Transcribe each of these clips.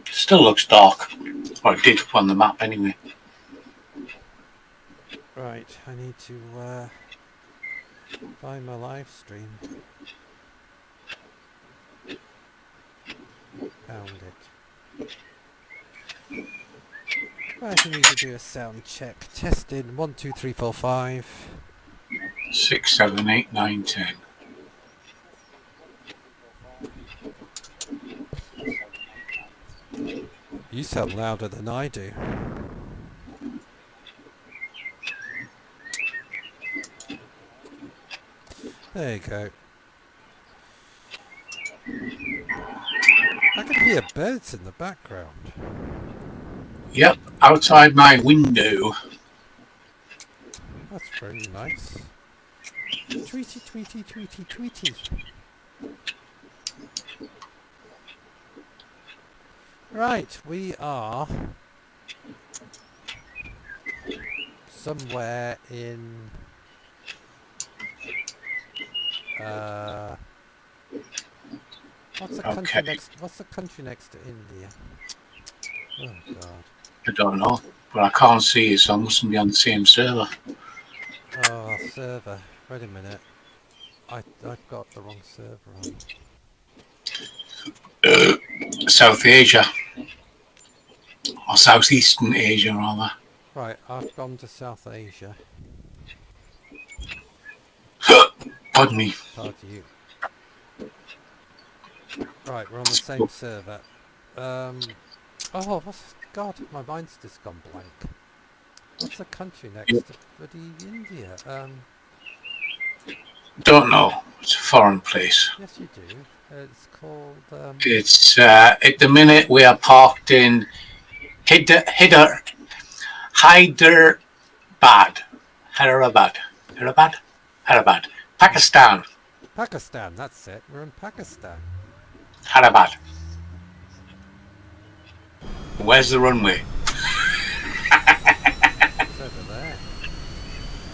Still looks dark. Or it did on the map anyway. Right, I need to find my live stream. Found it. Right, we need to do a sound check. Testing 1, 2, 3, 4, 5. 6, 7, 8, 9, 10. You sound louder than I do. There you go. I can hear birds in the background. Yep, outside my window. That's very nice. Tweety, tweety, tweety, tweety. Right, we are somewhere in what's the country next to India? Oh god. I don't know, but I can't see it, so I mustn't be on the same server. Oh, server. Wait a minute. I've got the wrong server on. South Asia. Or Southeastern Asia, rather. Right, I've gone to South Asia. Pardon me. Pardon you. Right, we're on the same server. Oh, God, my mind's just gone blank. What's the country next to bloody India? Don't know. It's a foreign place. Yes, you do. It's called... It's, at the minute, we are parked in Hyderabad. Pakistan. Pakistan, that's it. We're in Pakistan. Hyderabad. Where's the runway? It's over there.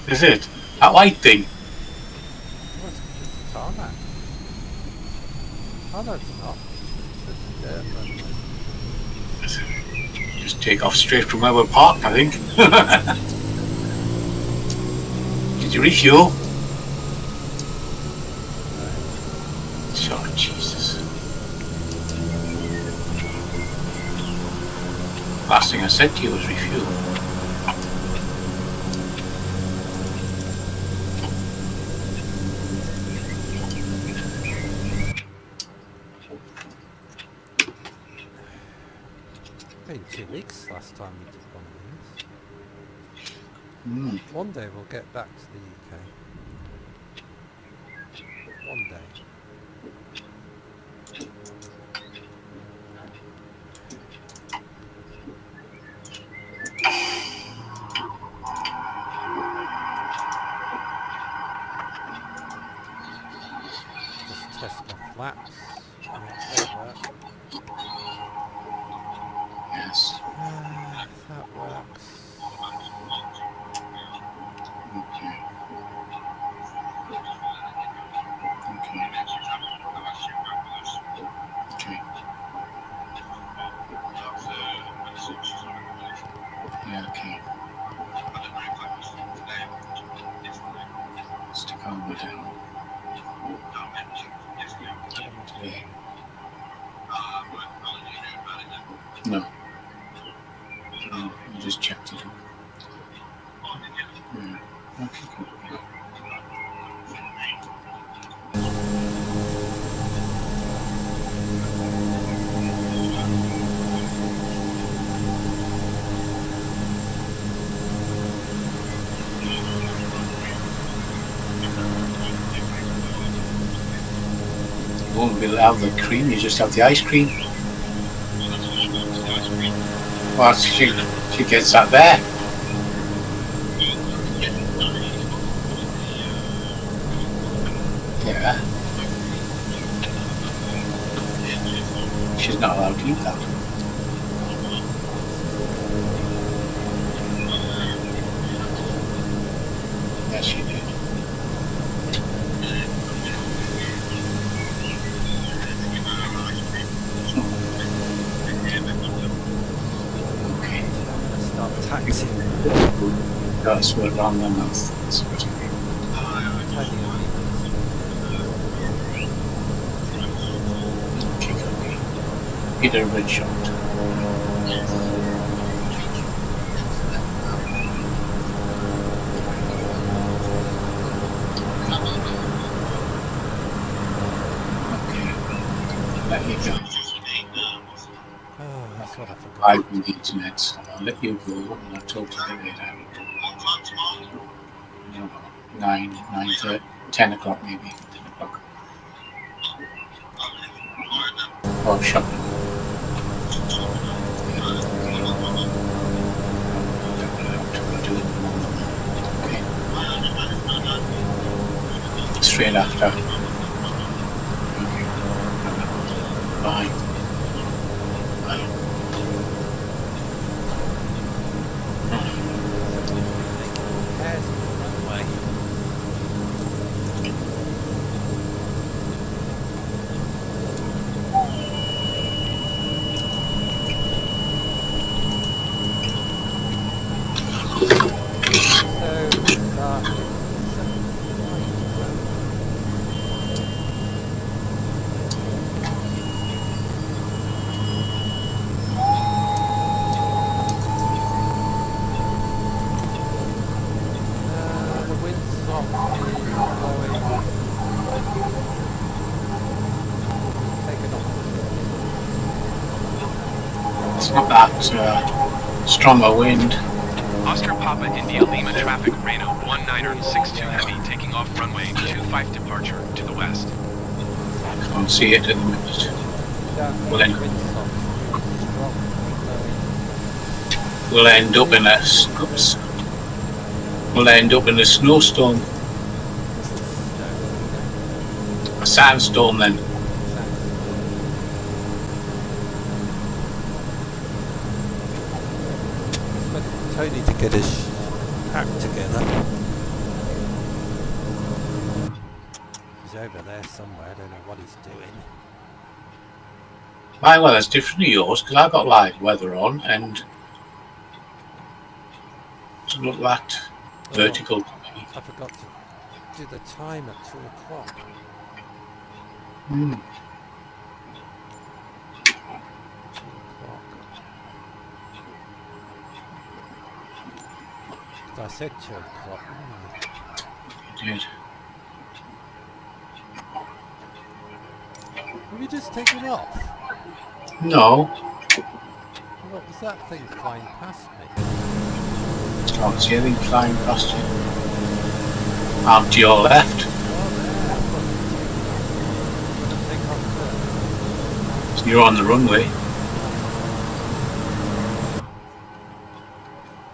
Is it? That white thing? What's it's tarmac? Oh, no, it's not. It's a dirt runway. Just take off straight from where we're parked, I think. Did you refuel? Oh, Jesus. Last thing I said to you was refuel. Been 2 weeks last time we did one of these. One day we'll get back to the UK. One day. Just test my flaps. Yes. That works. Okay. Yeah, okay. Stick over down. No. No, I just checked it. Yeah. Okay, cool. You won't be able to have the cream, you just have the ice cream. Well, she gets that there. Yeah. She's not allowed to eat that. Yes, she did. got to swear wrong then. That's what I mean. Tiny lemurs. Kick up me. Peter Red shot. Okay. Let you go. Oh, that's what I forgot. I've been the internet, so I'll let you go and I'll talk to you later. I don't know, 9:30, 10 o'clock maybe. 10 o'clock. Oh, shut up. Okay. Straight after. Okay. Bye. There's the runway. So this is our 7th flight. The windsock is blowing. Taken off. It's not that strong a wind. Oscar Papa India Lima traffic Reno 1962 Heavy taking off runway 25 departure to the west. Can't see it at the minute. Yeah, Well, then- windsock's really strong. Blowing. We'll end up in a snowstorm, a sandstorm then. Tony to get his act together. He's over there somewhere, I don't know what he's doing. My weather's different to yours because I've got live weather on and it doesn't look that vertical to me. I forgot to do the time at 2 o'clock. Hmm. 2 o'clock. I said 2 o'clock, didn't Did. I? Have you just taken off? No, What was that thing flying past me? can't see anything flying past you. I'm to your left. Oh, there. Take off So you're on the runway.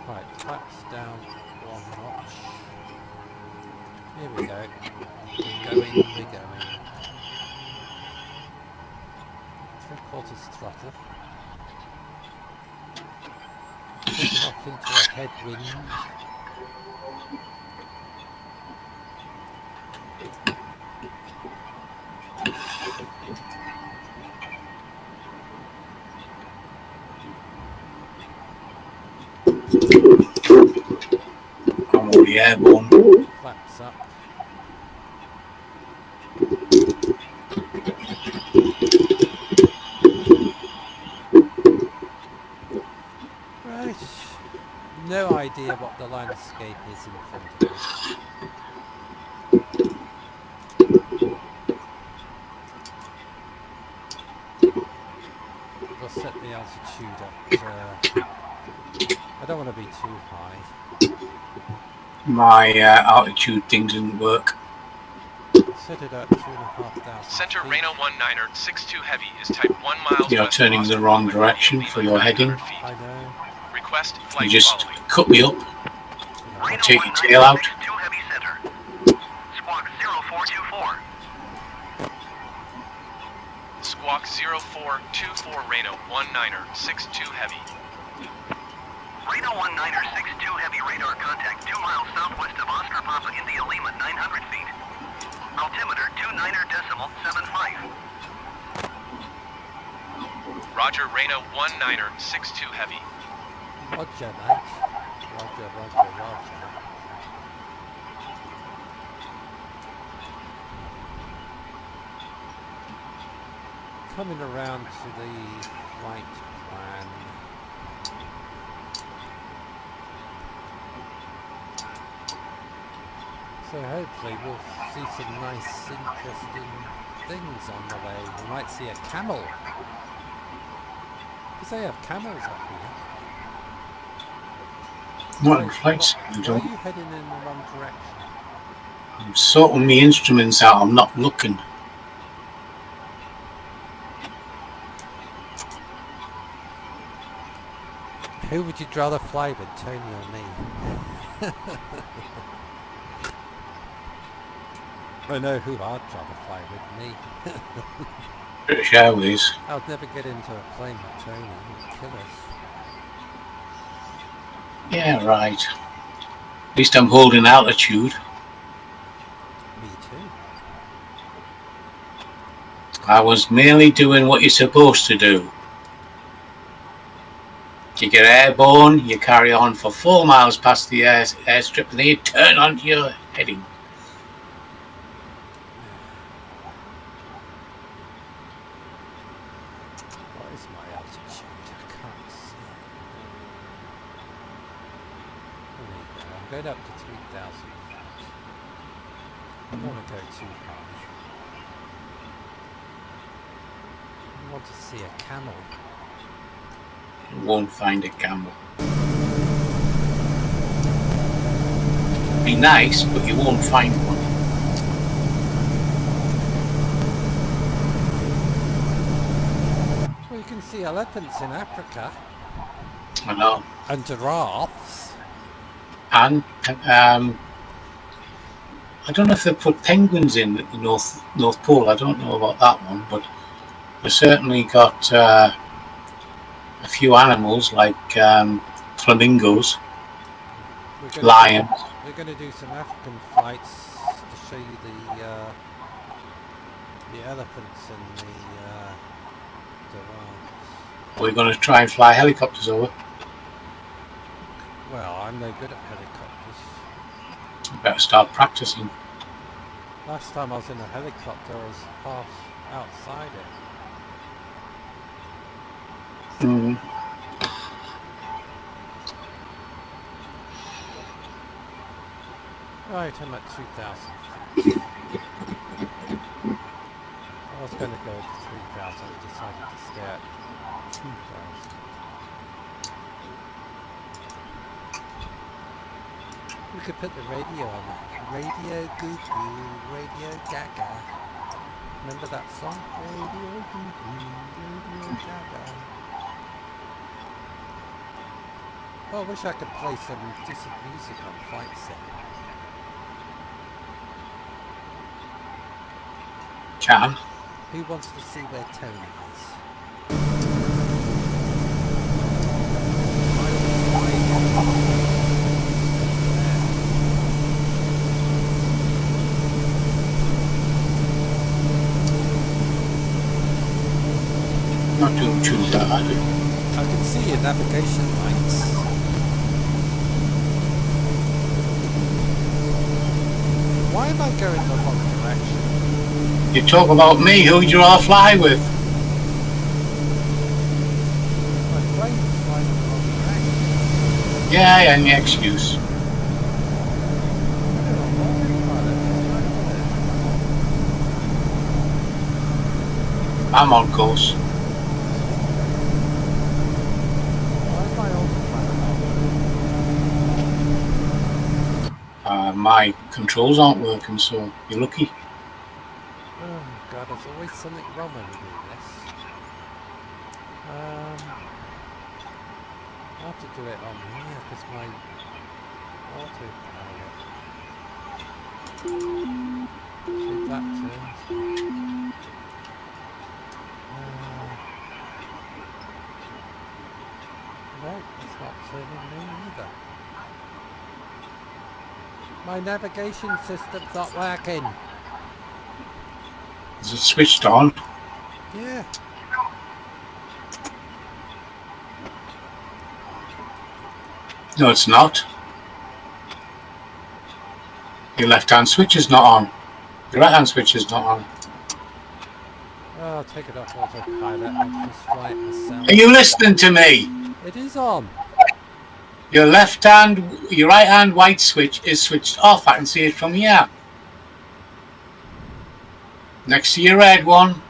Right, flaps down 1 notch. Here we go. We're going. 3/4 throttle. Taking off into a headwind. I'm already airborne. Flaps up. Right. No idea what the landscape is in front of us. We'll set the altitude at... I don't want to be too high. My altitude thing didn't work. Set it at 2,500 Center feet. Reno 1962 Heavy is type 1 miles You're west turning of the Oscar wrong Papa direction India for Lima your 900 heading. feet. I know. Request You flight just following. cut me up. Right. Take your tail out. Heavy Center. Squawk 0424. Squawk 0424 Reno 1962 Heavy. Reno 1962 Heavy radar contact 2 miles southwest of Oscar Papa India Lima 900 feet. Altimeter 29.75. Roger Reno 1962 Heavy. Roger, mate. Roger. coming around to the flight plan. So hopefully we'll see some nice, interesting things on the way. We might see a camel. Because they have camels up here. Not in flights. Why are you heading in the wrong direction? I'm sorting my instruments out. I'm not looking. Who would you rather fly with, Tony or me? I know who I'd rather fly with, me. British Airways. I'd never get into a plane with Tony, he'd kill us. Yeah, right. At least I'm holding altitude. Me too. I was merely doing what you're supposed to do. You get airborne, you carry on for 4 miles past the airstrip, and then you turn onto your heading. What is my altitude? I can't see. There we go. I'm going up to 3,000 feet. I don't want to go too high. I want to see a camel. You won't find a camel. Be nice, but you won't find one. Well, you can see elephants in Africa. I know. And giraffes. And I don't know if they put penguins in at the North Pole. I don't know about that one, but they certainly got a few animals like flamingos, lions. We're going to do some African flights to show you the elephants and the giraffes. We're going to try and fly helicopters over. Well, I'm no good at helicopters. You better start practicing. Last time I was in a helicopter, I was half outside it. Mm. Right, I'm at 2,000 feet. I was going to go to 3,000, I decided to stay at 2,000. We could put the radio on. Radio Goo Goo, Radio Gaga. Remember that song? Radio Goo Goo, Radio Gaga. Oh, I wish I could play some decent music on Flight Sim. Can. Who wants to see where Tony is? Not doing too bad. I can see your navigation lights. Why am I going the wrong direction? You talk about me, who would you all fly with? My plane's flying the wrong direction. Yeah, any excuse. I'm on course. Why is my autopilot? My controls aren't working, so you're lucky. Oh god, there's always something wrong when we do this. I'll have to do it on here because my autopilot. See if that turns. No, it's not turning me either. My navigation system's not working. Is it switched on? Yeah. No, it's not. Your left-hand switch is not on. Your right-hand switch is not on. Oh, I'll take it off autopilot. I'll just fly it myself. Are you listening to me? It is on. Your right hand white switch is switched off. I can see it from here. Next to your red one.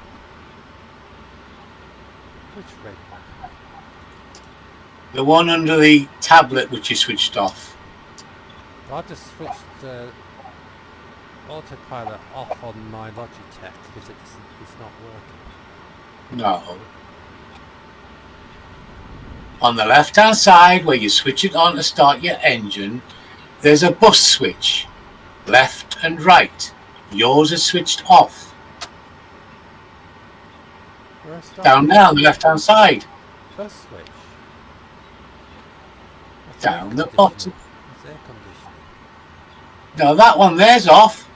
Which red one? The one under the tablet which is switched off. Well, I've just switched autopilot off on my Logitech because it's not working. No. On the left hand side where you switch it on to start your engine, there's a bus switch. Left and right. Yours is switched off. Where I start Down there on the left hand side. bus switch. That's Down air the conditioning. bottom. It's air conditioning. No, that one there's off.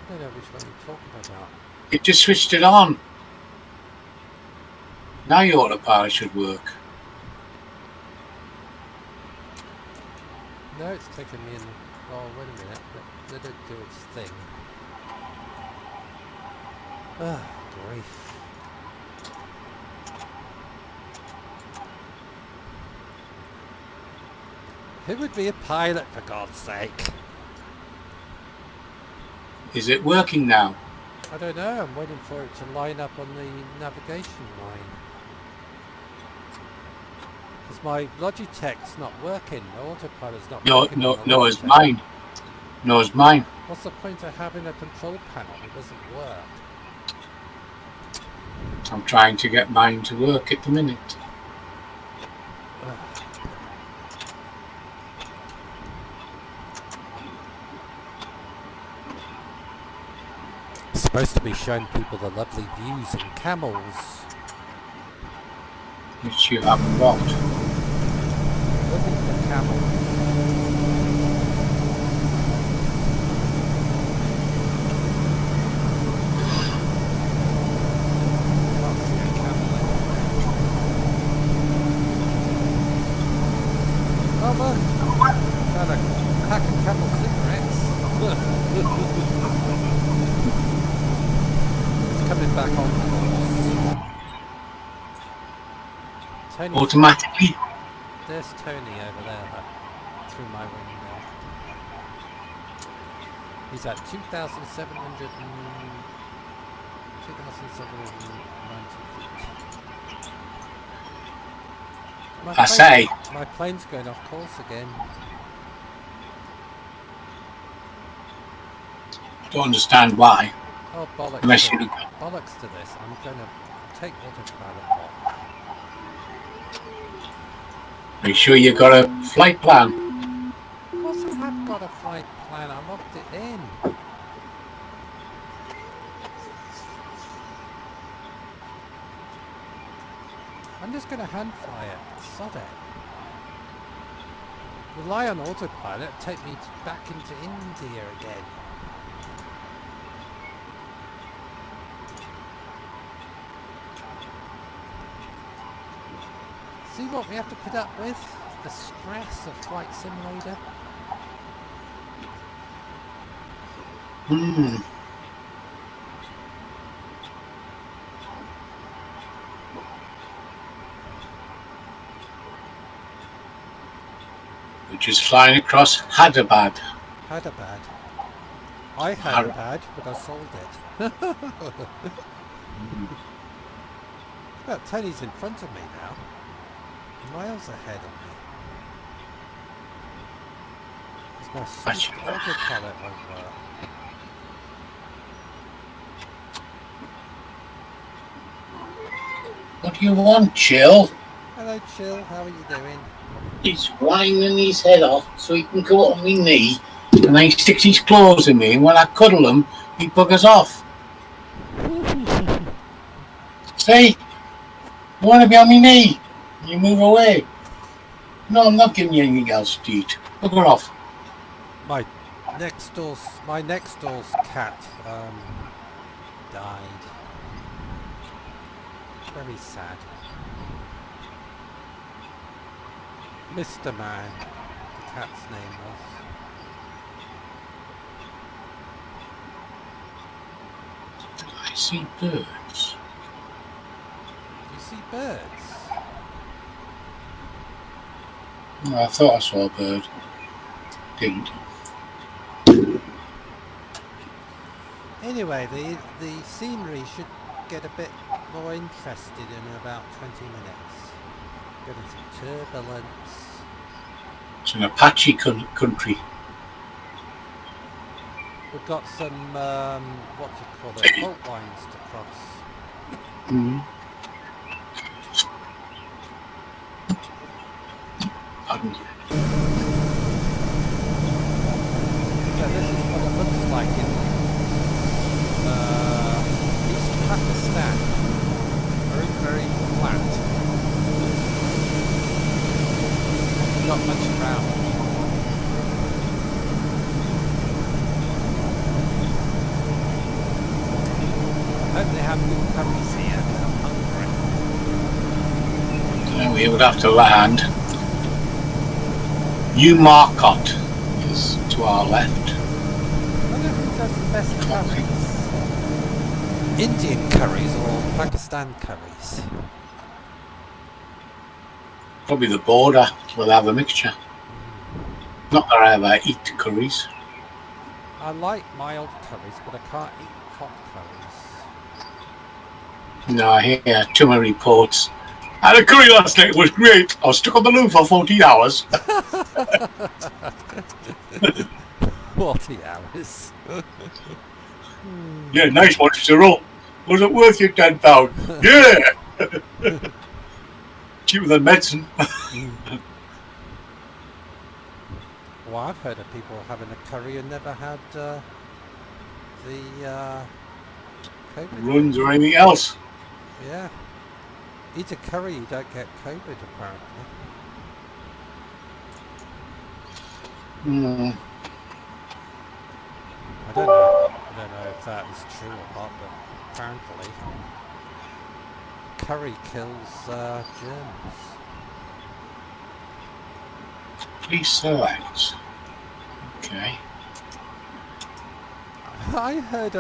I don't know which one you're talking about. It just switched it on. Now your autopilot should work. No, it's taking me in. Oh, wait a minute. Let it do its thing. Ah, grief. Who would be a pilot, for God's sake? Is it working now? I don't know. I'm waiting for it to line up on the navigation line. Because my Logitech's not working. The autopilot's not working. No, on the no, it's Logitech. mine. No, it's mine. What's the point of having a control panel? It doesn't work. I'm trying to get mine to work at the minute. It's supposed to be showing people the lovely views and camels. Which you haven't got. Looking for camels. Can't see a camel anywhere. Oh look! Got a pack of camel cigarettes. It's coming back on course. Tony. Automatically. There's Tony over there, through my window. He's at 2,790 feet. I say. My plane's going off course again. Don't understand why. Oh, bollocks. Unless to, you. bollocks to this. I'm going to take autopilot off. Are you sure you got a flight plan? Of course I have got a flight plan. I logged it in. I'm just going to hand fly it. Sod it. Rely on autopilot. Take me back into India again. See what we have to put up with? The stress of Flight Simulator. Which is flying across Hyderabad. Hyderabad. I had a bad, but I sold it. Look, Tony's in front of me now. Miles ahead of me. Because my stupid autopilot won't work. What do you want, Chill? Hello, Chill. How are you doing? He's whining his head off so he can go up on my knee and then he sticks his claws in me, and when I cuddle him, he buggers off. See? You want to be on my knee? You move away. No, I'm not giving you anything else to eat. Bugger off. My next door's cat died. Very sad. Mr. Man, the cat's name was. I see birds. You see birds? I thought I saw a bird. Didn't. Anyway, the scenery should get a bit more interested in about 20 minutes. Getting some turbulence. It's an Apache country. We've got some, what do you call it, fault lines to cross. Mm-hmm. Pardon. So this is what it looks like in East Pakistan. Very, very flat. Not much ground. I hope they have good curries here because I'm hungry. So we would have to land. Marcotte is to our left. I wonder who does the best curries. Indian curries or Pakistan curries? Probably the border will have a mixture. Not that I ever eat curries. I like mild curries, but I can't eat hot curries. No, I hear too many reports. I had a curry last night, it was great. I was stuck on the loo for 14 hours. 40 hours. Yeah, nice one, Cyril. Was it worth your £10? Yeah! Cheaper than medicine. Well, I've heard of people having a curry and never had the COVID. Runs or anything else. Yeah. Eat a curry, you don't get COVID apparently. Mm. I don't know if that was true or not, but apparently curry kills germs. Please select. Okay. I heard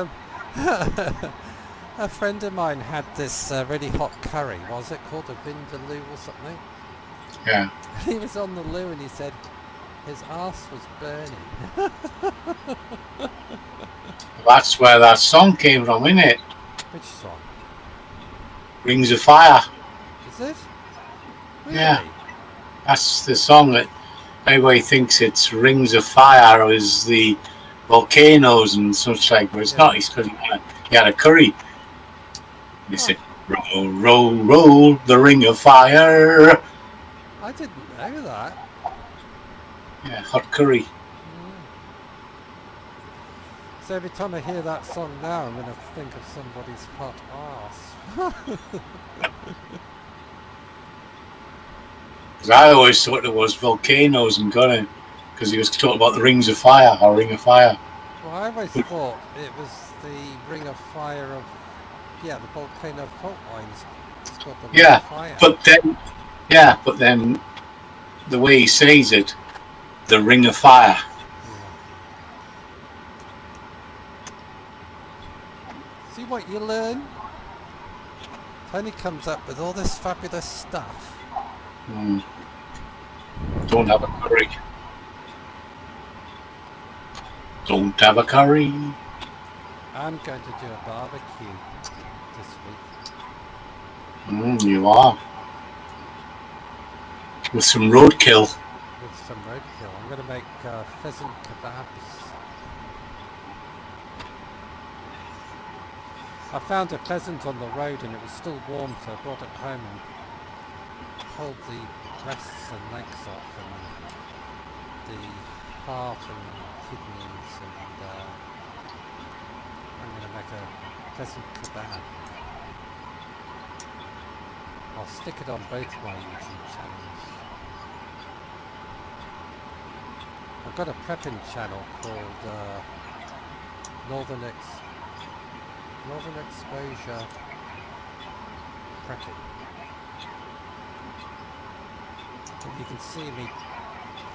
a friend of mine had this really hot curry. What was it called? A vindaloo or something? Yeah. He was on the loo and he said his arse was burning. That's where that song came from, isn't it? Which song? Rings of Fire. Is it? Really? Yeah. That's the song that everybody thinks it's Rings of Fire is the volcanoes and such like, but it's not. It's because he had a curry. He said, roll, roll, roll, the ring of fire. I didn't know that. Yeah, hot curry. So every time I hear that song now, I'm going to think of somebody's hot arse. Because I always thought it was volcanoes and Gunner, because he was talking about the rings of fire or ring of fire. Well, I always thought it was the ring of fire of, the volcano fault lines. It's got the ring of fire. But then the way he says it, the ring of fire. See what you learn? Tony comes up with all this fabulous stuff. Don't have a curry. Don't have a curry. I'm going to do a barbecue this week. You are. With some roadkill. With some roadkill. I'm going to make pheasant kebabs. I found a pheasant on the road and it was still warm, so I brought it home and pulled the breasts and legs off and the heart and kidneys, and I'm going to make a pheasant kebab. I'll stick it on both my YouTube channels. I've got a prepping channel called Northern Exposure Prepping. If you can see me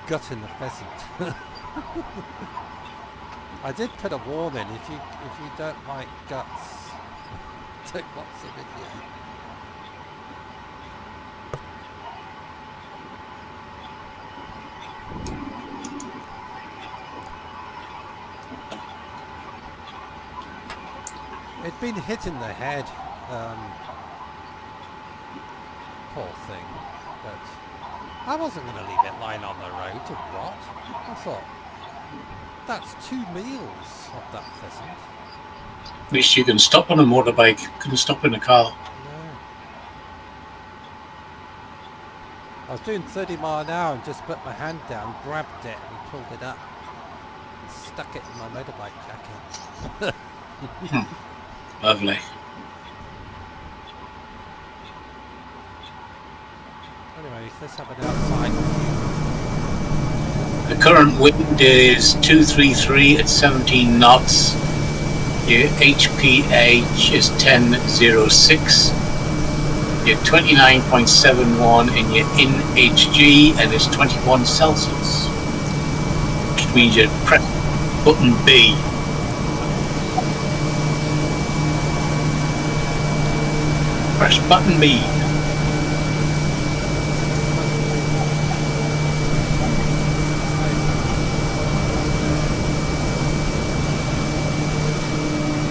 gutting the pheasant. I did put a warning, if you don't like guts, Take lots of video. It'd been hit in the head, poor thing, but I wasn't going to leave it lying on the road to rot. I thought, that's 2 meals of that pheasant. At least you can stop on a motorbike, couldn't stop in a car. No. I was doing 30 mile an hour and just put my hand down, grabbed it and pulled it up and stuck it in my motorbike jacket. Lovely. Anyway, let's have an outside view. The current wind is 233 at 17 knots. Your HPH is 1006. Your 29.71 in your NHG, and it's 21 Celsius. Which means you press button B. Press button B.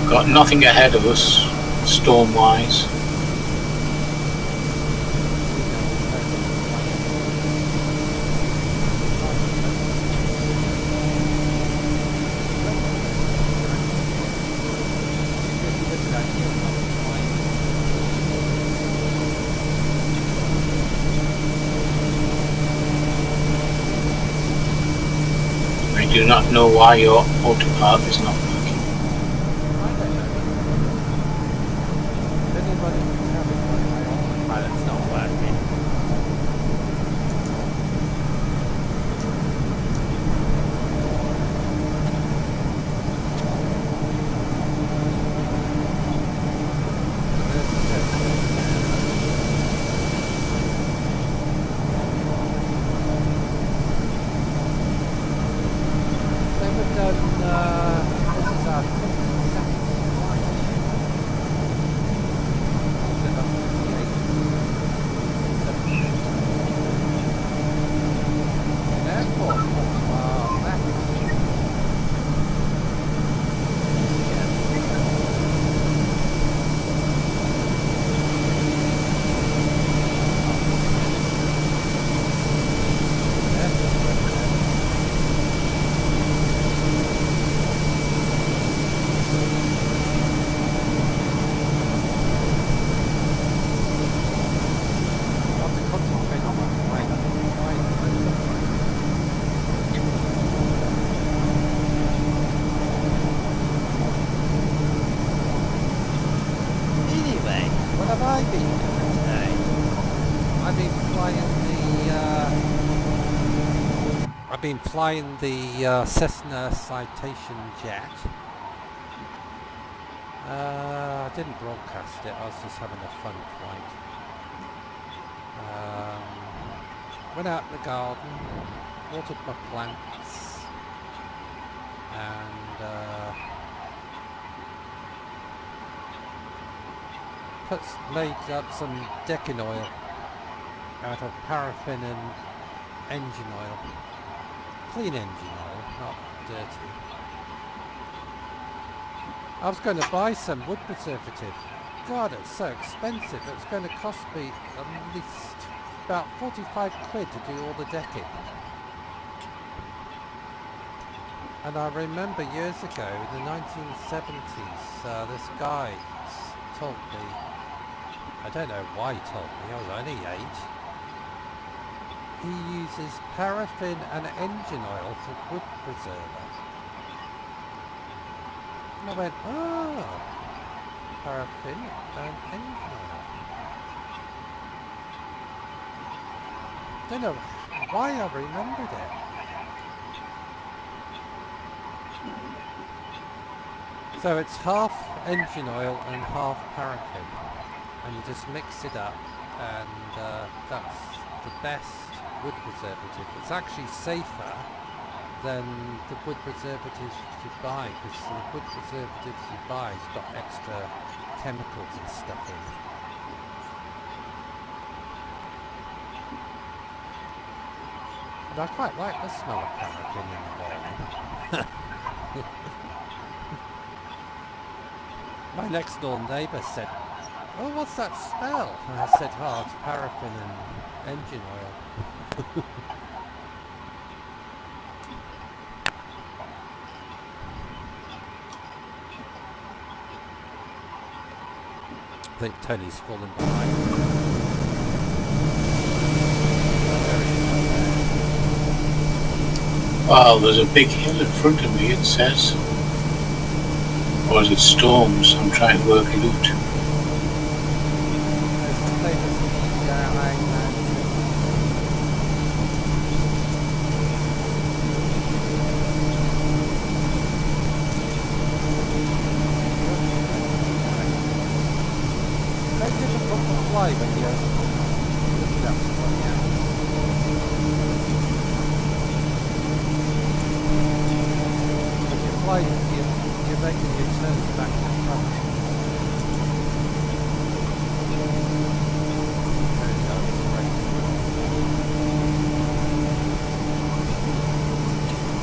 Got nothing ahead of us, storm-wise. I do not know why your autopath is not working. Pilot's not working. They were done, this is our 52nd flight. Is it up to 58? Airport. Left. I have to concentrate on my flight. Anyway, what have I been doing today? I've been flying the Cessna Citation jet. I didn't broadcast it, I was just having a fun flight. Went out in the garden, watered my plants, and made up some decking oil out of paraffin and engine oil. Clean engine oil, not dirty. I was going to buy some wood preservative. God, it's so expensive. It's going to cost me at least about 45 quid to do all the decking. And I remember years ago, in the 1970s, this guy told me, I don't know why he told me, I was only 8. He uses paraffin and engine oil for wood preserver. And I went, oh, paraffin and engine oil. Don't know why I remembered it. So it's half engine oil and half paraffin, and you just mix it up, and that's the best wood preservative. It's actually safer than the wood preservatives you buy, because the wood preservatives you buy has got extra chemicals and stuff in. But I quite like the smell of paraffin in the morning. My next door neighbour said, "Oh, what's that smell?" And I said, "Oh, it's paraffin and engine oil." I think Tony's fallen behind. Well, there's a big hill in front of me, it says. Or is it storms? I'm trying to work it out. You're making your turns back to front.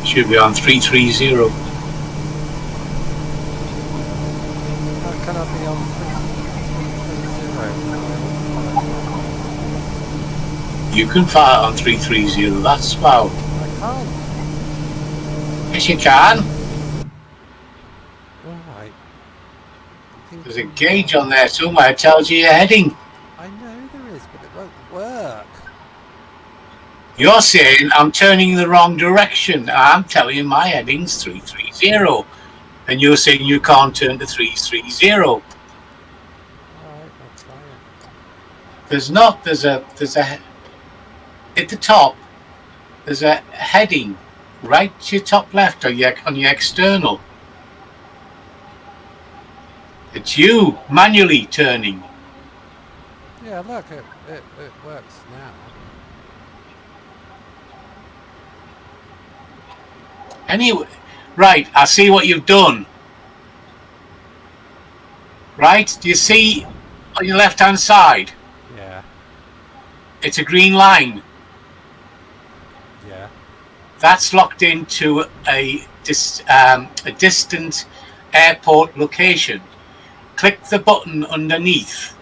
Should be on 330. How can I be on 330? You can fire on 330, that's wow. I can't. Yes, you can. Alright. There's a gauge on there somewhere that tells you your heading. I know there is, but it won't work. You're saying I'm turning the wrong direction. I'm telling you my heading's 330. And you're saying you can't turn to 330. Alright, I'll try it. There's a at the top, there's a heading right to your top left on your external. It's you manually turning. Yeah, look, it works now. Anyway, right, I see what you've done. Right, do you see on your left hand side? Yeah. It's a green line. Yeah. That's locked into a distant airport location. Click the button underneath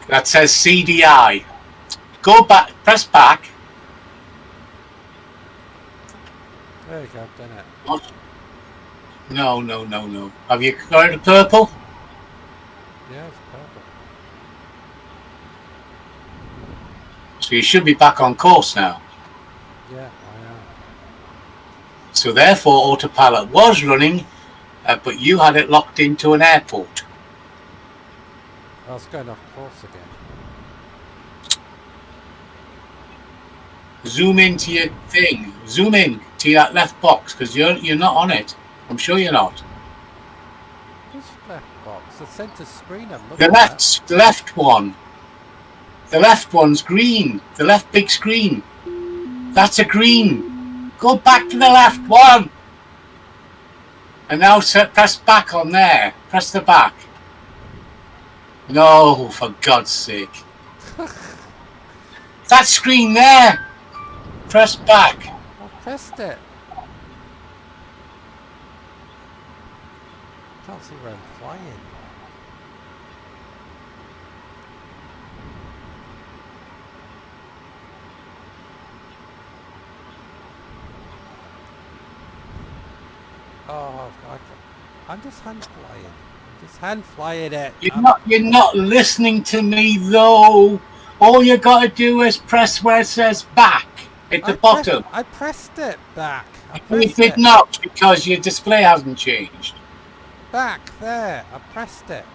that says CDI. Go back, press back. There you go, I've done it. What? No. Have you got it purple? Yeah, it's purple. So you should be back on course now. Yeah, I am. So therefore autopilot was running, but you had it locked into an airport. I was going off course again. Zoom into your thing. Zoom in to that left box because you're not on it. I'm sure you're not. Which left box? The centre screen I'm looking The left one. The left one's green. The left big screen. That's a green. Go back to the left one. And now press back on there. Press the back. No, for God's sake. That screen there. Press back. I pressed it. Can't see where I'm flying. Oh, I'm just hand flying. I'm just hand flying it. You're not listening to me though. All you got to do is press where it says back at the bottom. I pressed it back. You did not because your display hasn't changed. Back there. I pressed it.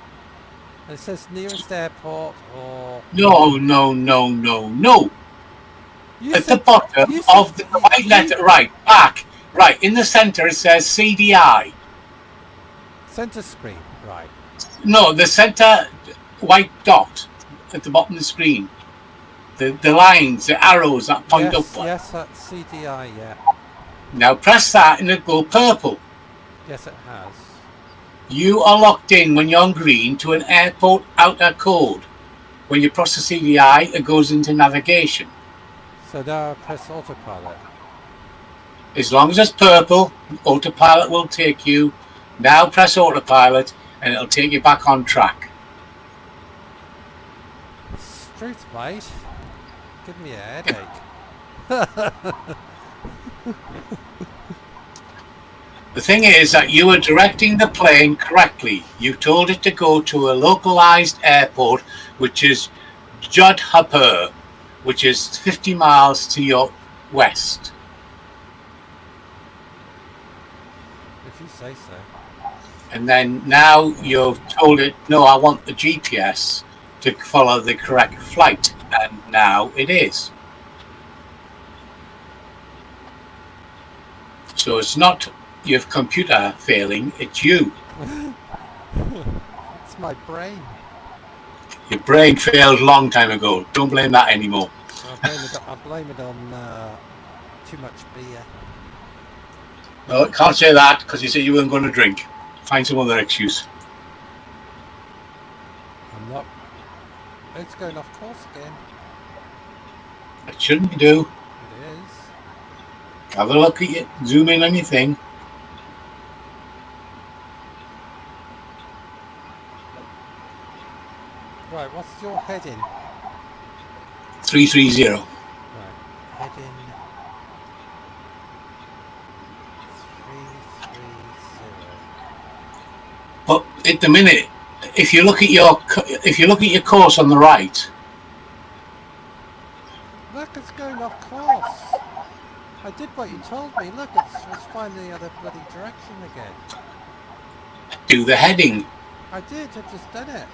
It says nearest airport or... No. At the bottom of the white letter, right, back. Right, in the center it says CDI. Center screen, right. No, the center white dot at the bottom of the screen. The lines, the arrows that point upward. Yes, that's CDI, yeah. Now press that and it'll go purple. Yes, it has. You are locked in when you're on green to an airport outer code. When you press the CDI, it goes into navigation. So now I press autopilot. As long as it's purple, autopilot will take you. Now press autopilot and it'll take you back on track. Truth, mate. Give me a headache. The thing is that you are directing the plane correctly. You told it to go to a localized airport, which is Jodhpur, which is 50 miles to your west. If you say so. And then now you've told it, no, I want the GPS to follow the correct flight. And now it is. So it's not your computer failing, it's you. It's my brain. Your brain failed a long time ago. Don't blame that anymore. I blame it on too much beer. No, can't say that because you said you weren't going to drink. Find some other excuse. I'm not. It's going off course again. It shouldn't do. It is. Have a look at it. Zoom in on your thing. Right, what's your heading? 330. Right, heading 330. But at the minute, if you look at your course on the right, Look, it's going off course. I did what you told me. Look, it's finding the other bloody direction again. do the heading. I did. I've just done it.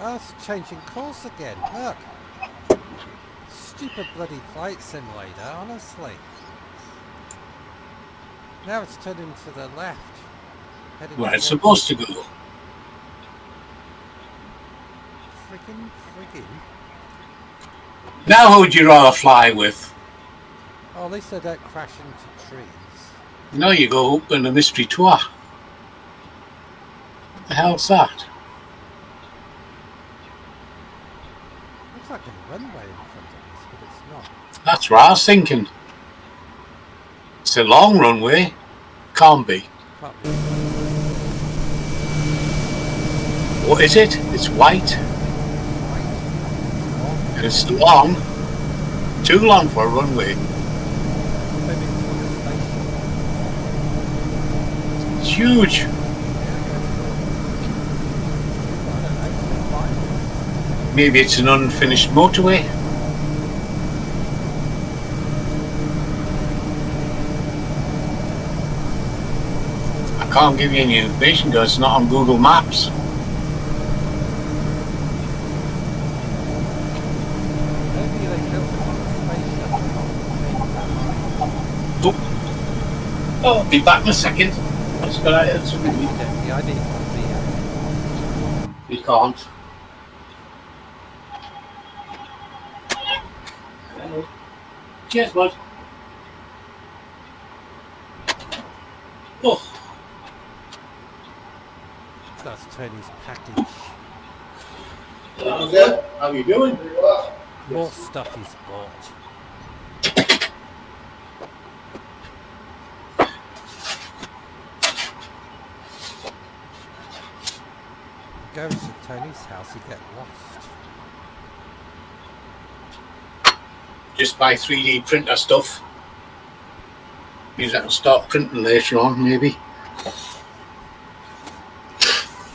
Oh, it's changing course again. Look. Stupid bloody flight simulator, honestly. Now it's turning to the left. Where it's supposed to go. Friggin'. Now who would you rather fly with? Oh, at least I don't crash into trees. No, you go up on a mystery tour. What the hell's that? Looks like a runway in front of us, but it's not. That's what I was thinking. It's a long runway. Can't be. Can't be. What is it? It's white. And it's long. Too long for a runway. Maybe it's for the station. It's huge. Maybe it's an unfinished motorway. I can't give you any information because it's not on Google Maps. Maybe they built it on a spaceship. Oh, I'll be back in a second. Let's go out of something. The idea would be You can't. Cheers, bud. Oh. that's Tony's package. How you doing? More stuff he's bought. Goes to Tony's house, you get lost. Just buy 3D printer stuff. Means I can start printing later on, maybe.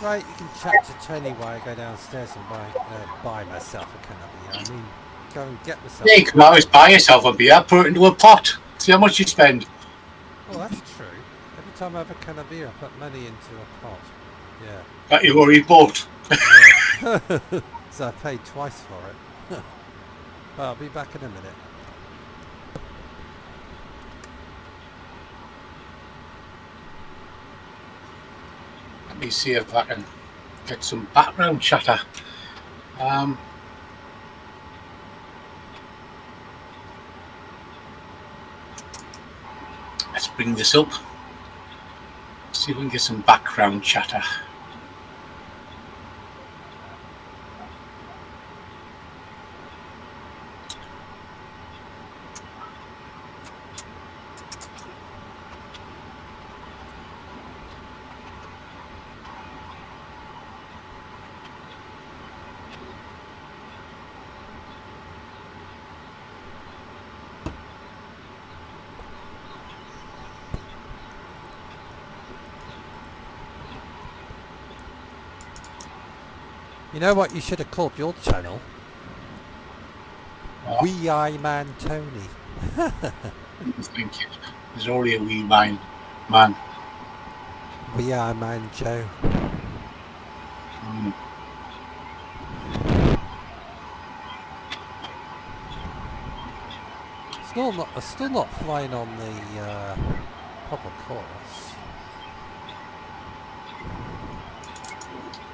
Right, you can chat to Tony while I go downstairs and buy myself a can of beer. I mean, go and get myself. Yeah, you can always buy yourself a beer, put it into a pot. See how much you spend. Oh, that's true. Every time I have a can of beer, I put money into a pot. Yeah. That you've already bought. Yeah. So I paid twice for it. Well, I'll be back in a minute. Let me see if I can get some background chatter. Let's bring this up. See if we can get some background chatter. You know what you should have called your channel? What? Wee Eye Man Tony. Thank you. There's already a wee man. Wee Eye Man Joe. Mm. Still not flying on the proper course.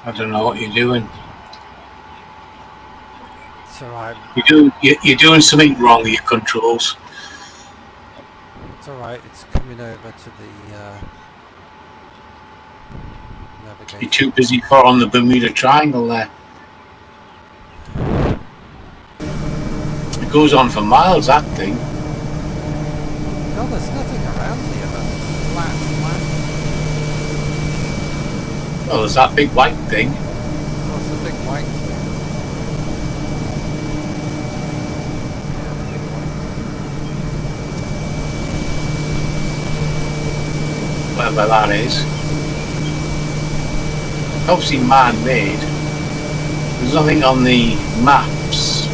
I don't know what you're doing. It's alright. You're doing something wrong with your controls. It's alright. It's coming over to the navigation. You're too busy following the Bermuda Triangle there. It goes on for miles, that thing. No, there's nothing around here but flat. Oh, there's that big white thing. What's the big white thing? Yeah, the big white thing. Whatever that is. Obviously man-made. There's nothing on the maps.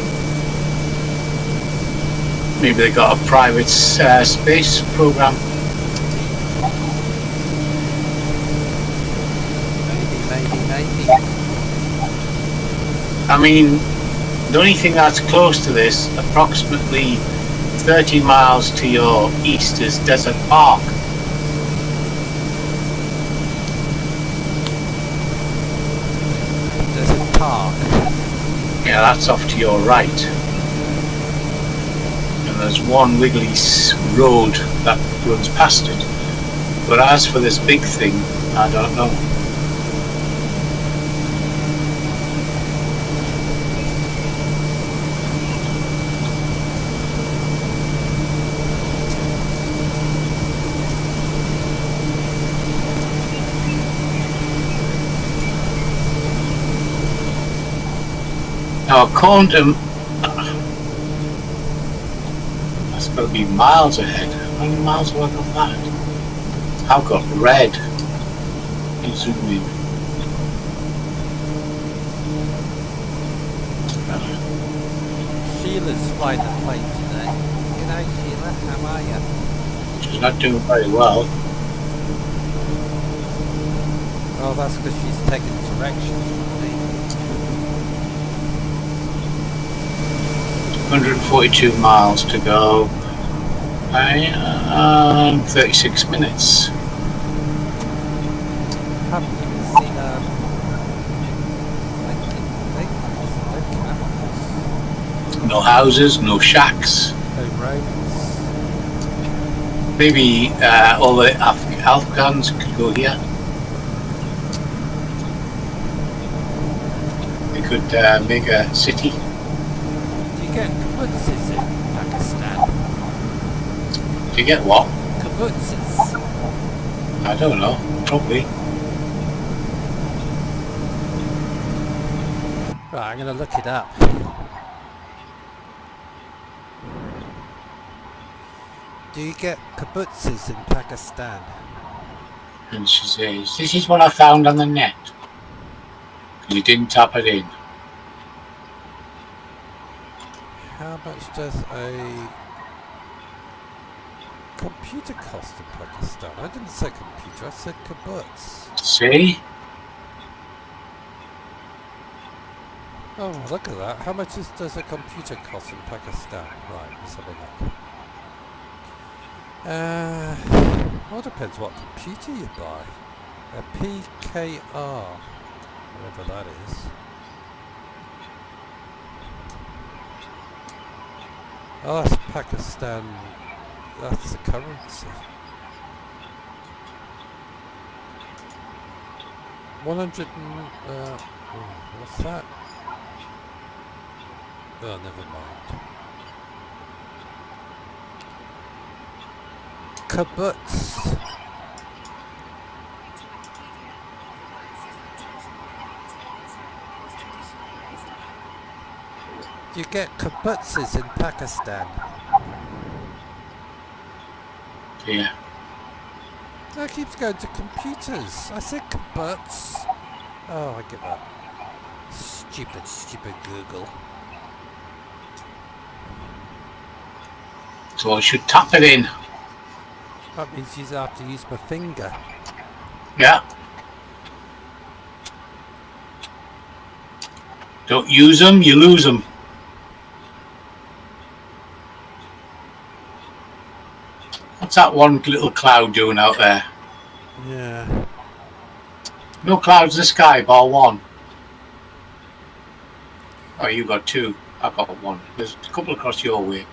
Maybe they got a private space program. Maybe. I mean, the only thing that's close to this, approximately 30 miles to your east, is Desert Park. Desert Park. Yeah, that's off to your right. And there's one wiggly road that runs past it. But as for this big thing, I don't know. Now, quantum, that's got to be miles ahead. How many miles have I got that? I've got red. Let's zoom in. Sheila's flying the plane today. G'day Sheila, how are you? She's not doing very well. Oh, that's because she's taking directions from me. 142 miles to go. 36 minutes. Haven't even seen No houses, no shacks. no roads. Maybe all the Afghans could go here. They could make a city. Do you get kibbutzes in Pakistan? Do you get what? Kibbutzes. I don't know. Probably. Right, I'm going to look it up. Do you get kibbutzes in Pakistan? And she says, "This is what I found on the net." You didn't tap it in. How much does a computer cost in Pakistan? I didn't say computer, I said kibbutz. See? Oh, look at that. How much does a computer cost in Pakistan? Right, let's have a look. Well, it depends what computer you buy. A PKR, whatever that is. Oh, that's Pakistan. That's the currency. 100 and... what's that? Oh, never mind. Kibbutz. You get kibbutzes in Pakistan. Yeah. That keeps going to computers. I said kibbutz. Oh, I give up. Stupid Google. So I should tap it in. That means you have to use my finger. Yeah. Don't use them, you lose them. What's that one little cloud doing out there? Yeah. No clouds in the sky, bar one. Oh, you got two. I got one. There's a couple across your way.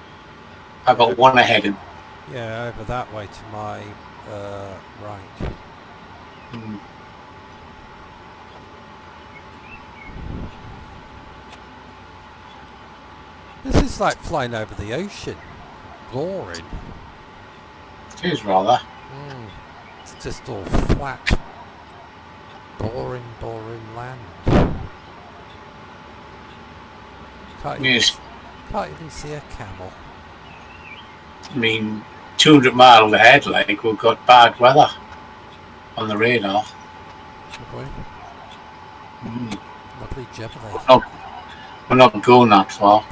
I got one ahead of. Yeah, over that way to my right. Hmm. This is like flying over the ocean. Boring. It is rather. It's just all flat. Boring land. Can't even see a camel. I mean, 200 miles ahead, like, we've got bad weather on the radar. Should we? Lovely jubbly. Oh, we're not going that far.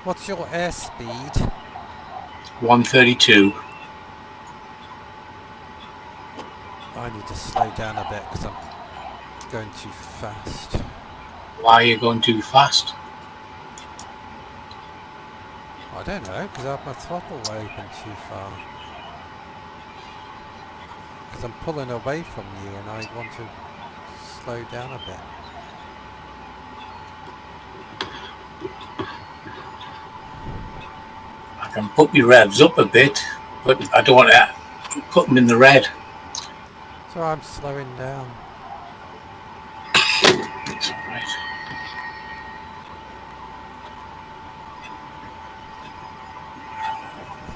What's your airspeed? 132. I need to slow down a bit because I'm going too fast. Why are you going too fast? I don't know, because I have my throttle open too far. Because I'm pulling away from you and I want to slow down a bit. I can put my revs up a bit, but I don't want to put them in the red. So I'm slowing down. It's alright.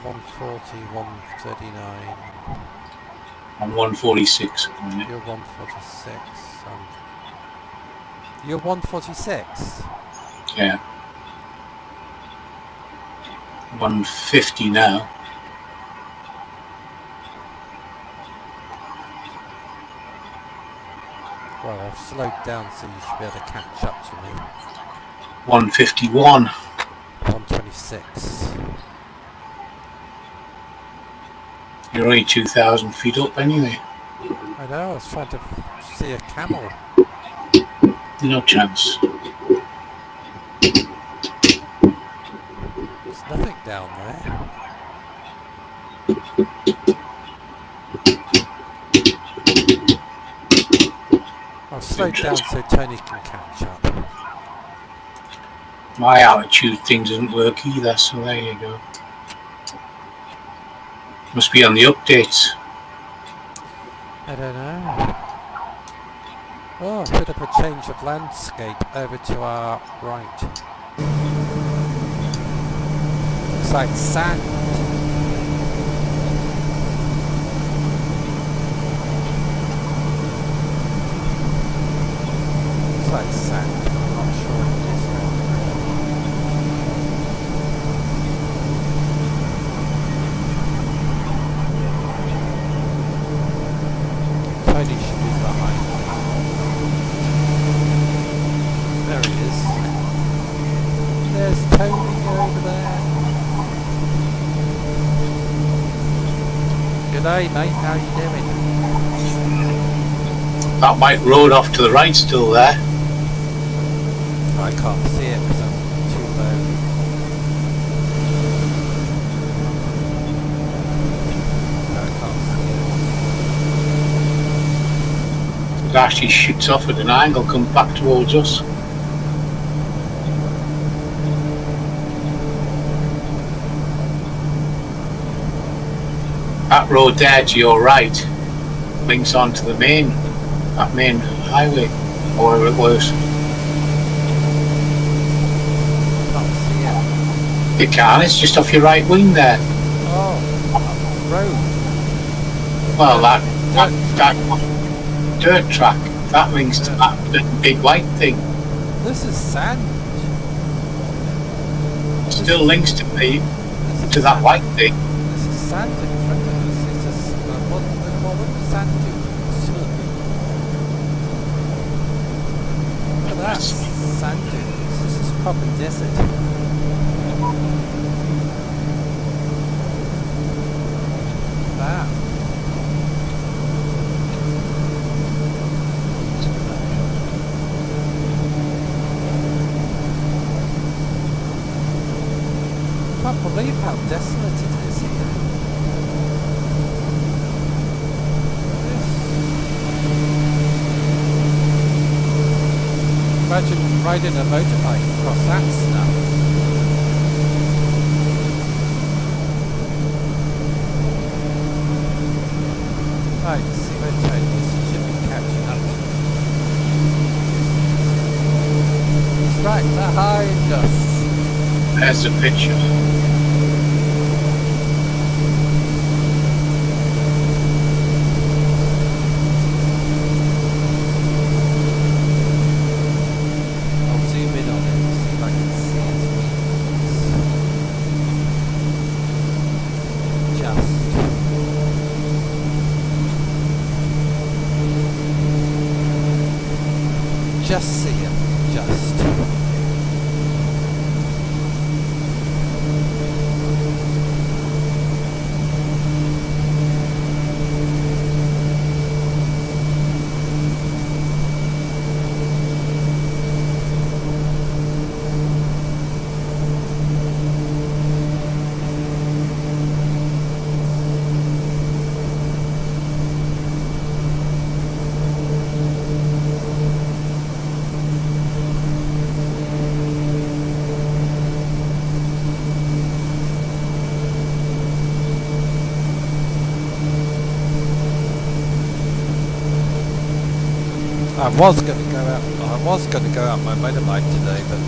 $140, $139. I'm 146. You're 146. You're 146? Yeah. 150 now. Well, I've slowed down so you should be able to catch up to me. 151. 126. You're only 2,000 feet up anyway. I know, I was trying to see a camel. No chance. There's nothing down there. I've slowed down so Tony can catch up. My altitude thing doesn't work either, so there you go. Must be on the updates. I don't know. Oh, a bit of a change of landscape over to our right. Looks like sand. Looks like sand. I'm not sure it is. Tony should be behind. There he is. There's Tony over there. G'day mate, how you doing? That white road off to the right still there. I can't see it because I'm too low. No, I can't see it. It actually shoots off at an angle, comes back towards us. That road there to your right links onto the main highway, or wherever it was. Can't see it. You can. It's just off your right wing there. Oh, road. Well, that dirt track that links to that big white thing. This is sand. Still links to that white thing. This is sand in front of us. It's a what do they call it? Sand dunes. Look at that. Sand dunes. This is proper desert. That. I can't believe how desolate it is here. Imagine riding a motorbike across that stuff. Right, see where Tony's should be catching up. It's right behind us. There's the picture. I'll zoom in on it, see if I can see its wings. Just. Just see him. Just. I was going to go out my motorbike today, but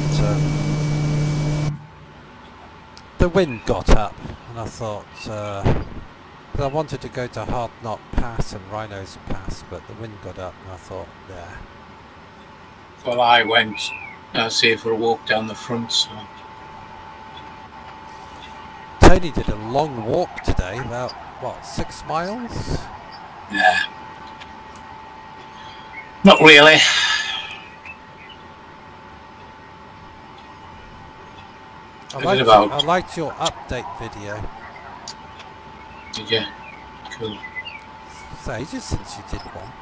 the wind got up, and I thought, because I wanted to go to Hard Knot Pass and Rhinos Pass, but the wind got up, and I thought, yeah. Well, I went, say, for a walk down the front. So. Tony did a long walk today, about what, 6 miles? Yeah. Not really. I liked your update video. Did you? Cool. It's ages since you did one.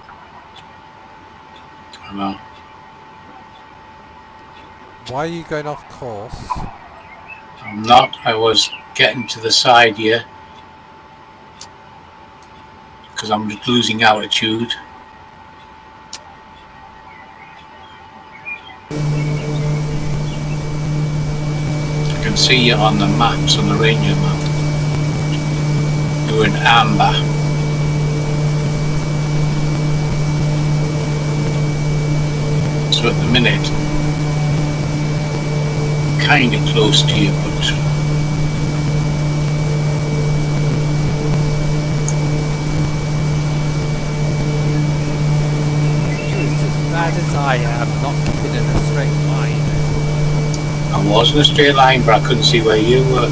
I know. Why are you going off course? I'm not. I was getting to the side here because I'm just losing altitude. I can see you on the maps, on the Ranger map. You're in amber. So at the minute, kind of close to you, but You're as bad as I am, not keeping in a straight line. I was in a straight line, but I couldn't see where you were.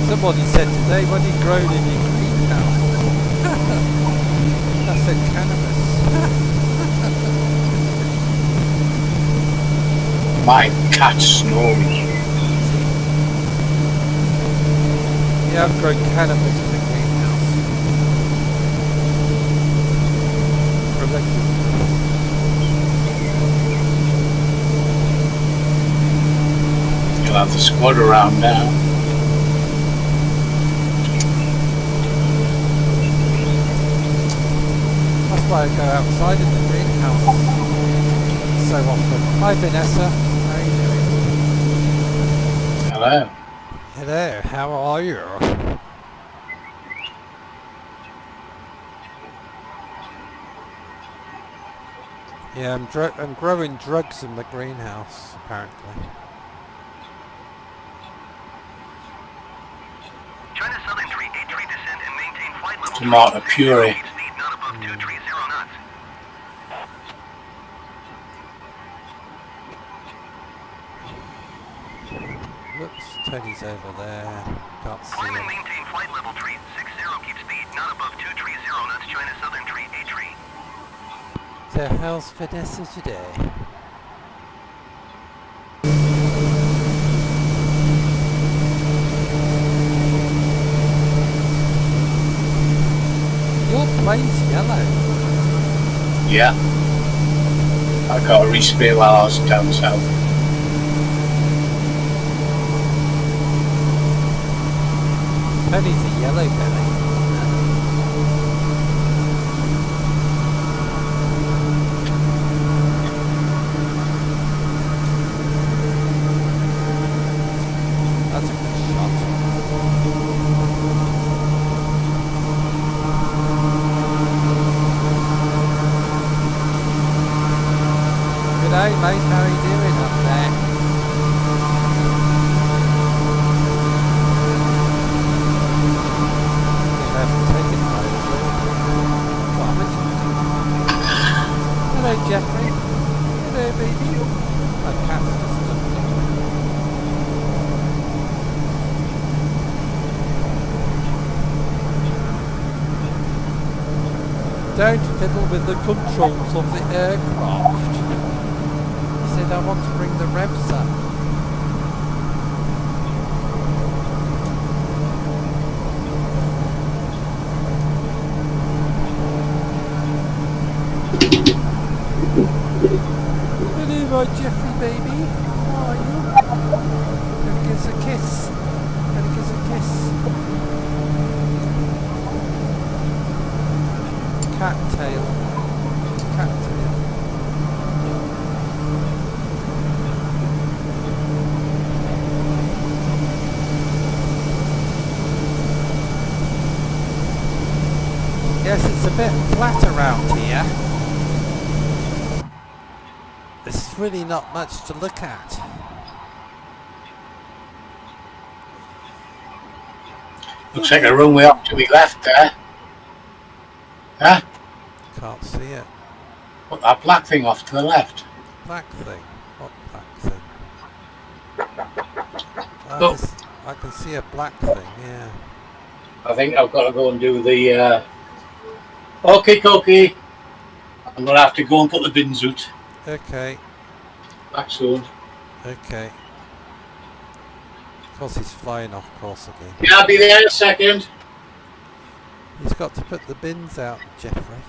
Somebody said today, what have you grown in your greenhouse? I said cannabis. My cat's snoring. Yeah, I've grown cannabis in the greenhouse. You'll have the squad around now. Must why I go outside in the greenhouse so often. Hi Vanessa, how are you doing? Hello. Hello, how are you? Yeah, I'm growing drugs in the greenhouse, apparently. China Southern Tree, 8 tree descend and maintain flight level. Tomato puree. Speed not above 230 knots. Whoops, Tony's over there. Can't see Climb and him. maintain flight level tree. 60, keep speed not above 230 knots. China Southern Tree, 8 tree. So how's Vanessa today? Your plane's yellow. Yeah. I got a respray while I was down south. Penny's a yellow belly. That's a good shot. G'day mate, how are you doing up there? I haven't taken my hello Jeffrey. Hello baby. My cat's just jumped in. Don't fiddle with the controls of the aircraft. He said I want to bring the revs up. Hello, my Jeffrey baby. How are you? Gonna give us a kiss. Gonna give us a kiss. Cat tail. Cat tail. Yes, it's a bit flat around here. There's really not much to look at. Looks like a runway up to the left there. Huh? Can't see it. Put that black thing off to the left. Black thing. What black thing? Look. I can see a black thing, yeah. I think I've got to go and do the okay. I'm gonna have to go and put the bins out. Okay, Back soon. okay. Of course he's flying off course again. Yeah, I'll be there in a second. He's got to put the bins out, Jeffrey.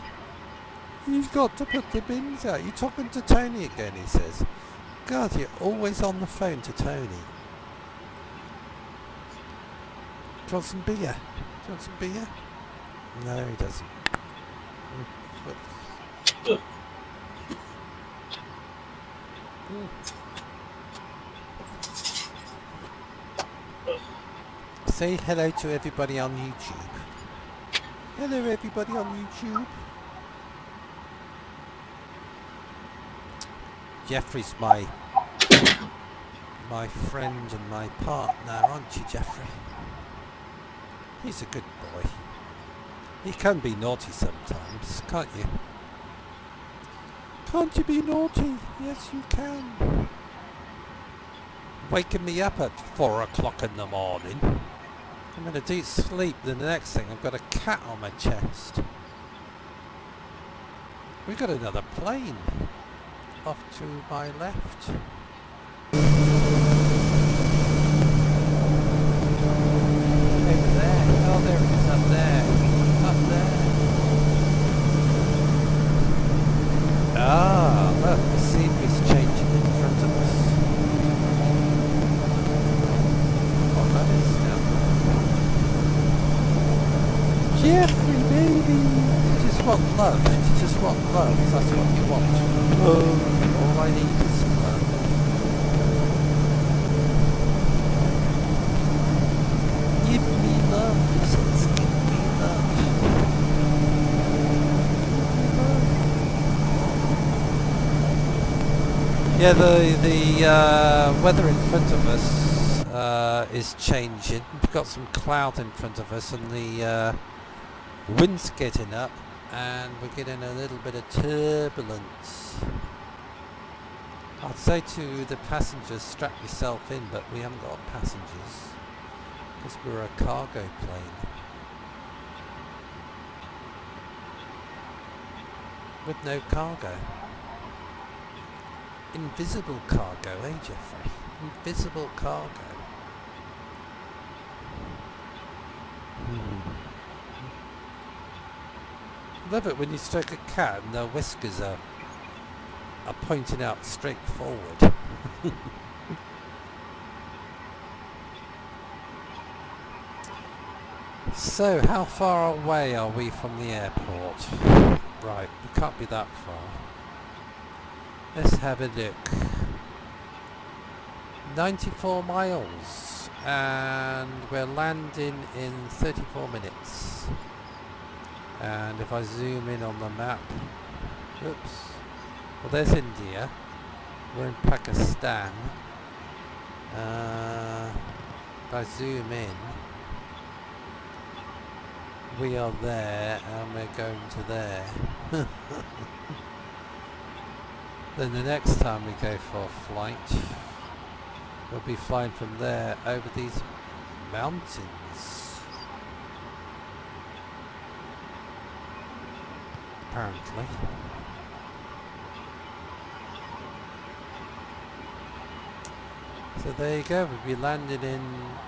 He's got to put the bins out. You talking to Tony again, he says. God, you're always on the phone to Tony. Do you want some beer? Do you want some beer? No, he doesn't. Say hello to everybody on YouTube. Hello everybody on YouTube. Jeffrey's my friend and my partner, aren't you, Jeffrey? He's a good boy. He can be naughty sometimes, can't you? Can't you be naughty? Yes, you can. Waking me up at 4 o'clock in the morning. I'm in a deep sleep, then the next thing I've got a cat on my chest. We've got another plane off to my left. Over there. Oh, there it is, up there. Up there. Ah, look, the scenery's changing in front of us. What that is now. Jeffrey, baby! You just want love. You just what love? That's what you want. All I need is love. Give me love, he says. Give me love. Yeah, the weather in front of us is changing. We've got some cloud in front of us, and the wind's getting up, and we're getting a little bit of turbulence. I'd say to the passengers, strap yourself in, but we haven't got passengers because we're a cargo plane with no cargo. Invisible cargo, eh, Jeffrey? Invisible cargo. Love it when you stroke a cat and their whiskers are pointing out straight forward. So, how far away are we from the airport? Right, we can't be that far. Let's have a look. 94 miles, and we're landing in 34 minutes. And if I zoom in on the map, oops, well there's India, we're in Pakistan. If I zoom in, we are there and we're going to there. Then the next time we go for a flight, we'll be flying from there over these mountains. Apparently. So there you go, we'll be landing in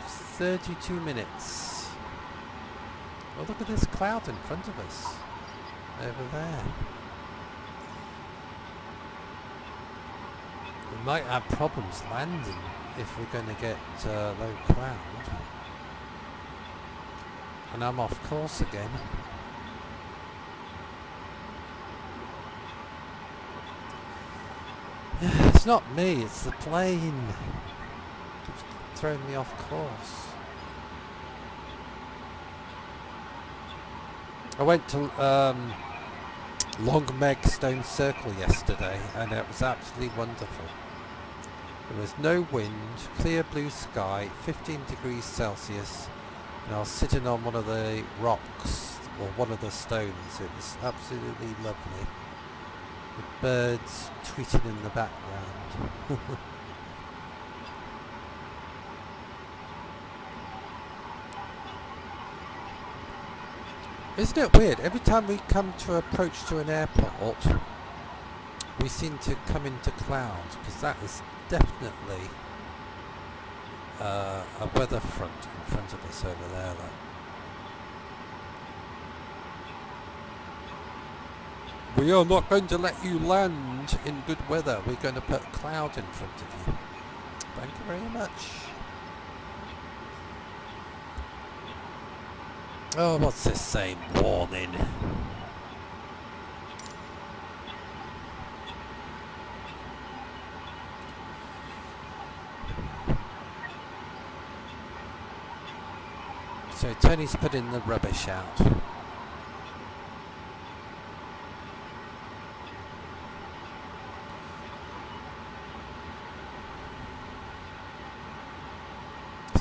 32 minutes. Oh, look at this cloud in front of us. Over there. We might have problems landing if we're going to get low cloud. And I'm off course again. It's not me, it's the plane. It's throwing me off course. I went to Long Meg Stone Circle yesterday and it was absolutely wonderful. There was no wind, clear blue sky, 15 degrees Celsius, and I was sitting on one of the rocks, or one of the stones. It was absolutely lovely. With birds tweeting in the background. Isn't it weird? Every time we come to approach to an airport, we seem to come into clouds, because that is definitely a weather front in front of us over there. We are not going to let you land in good weather. We're going to put cloud in front of you. Thank you very much. Oh, what's this saying? Warning. So Tony's putting the rubbish out.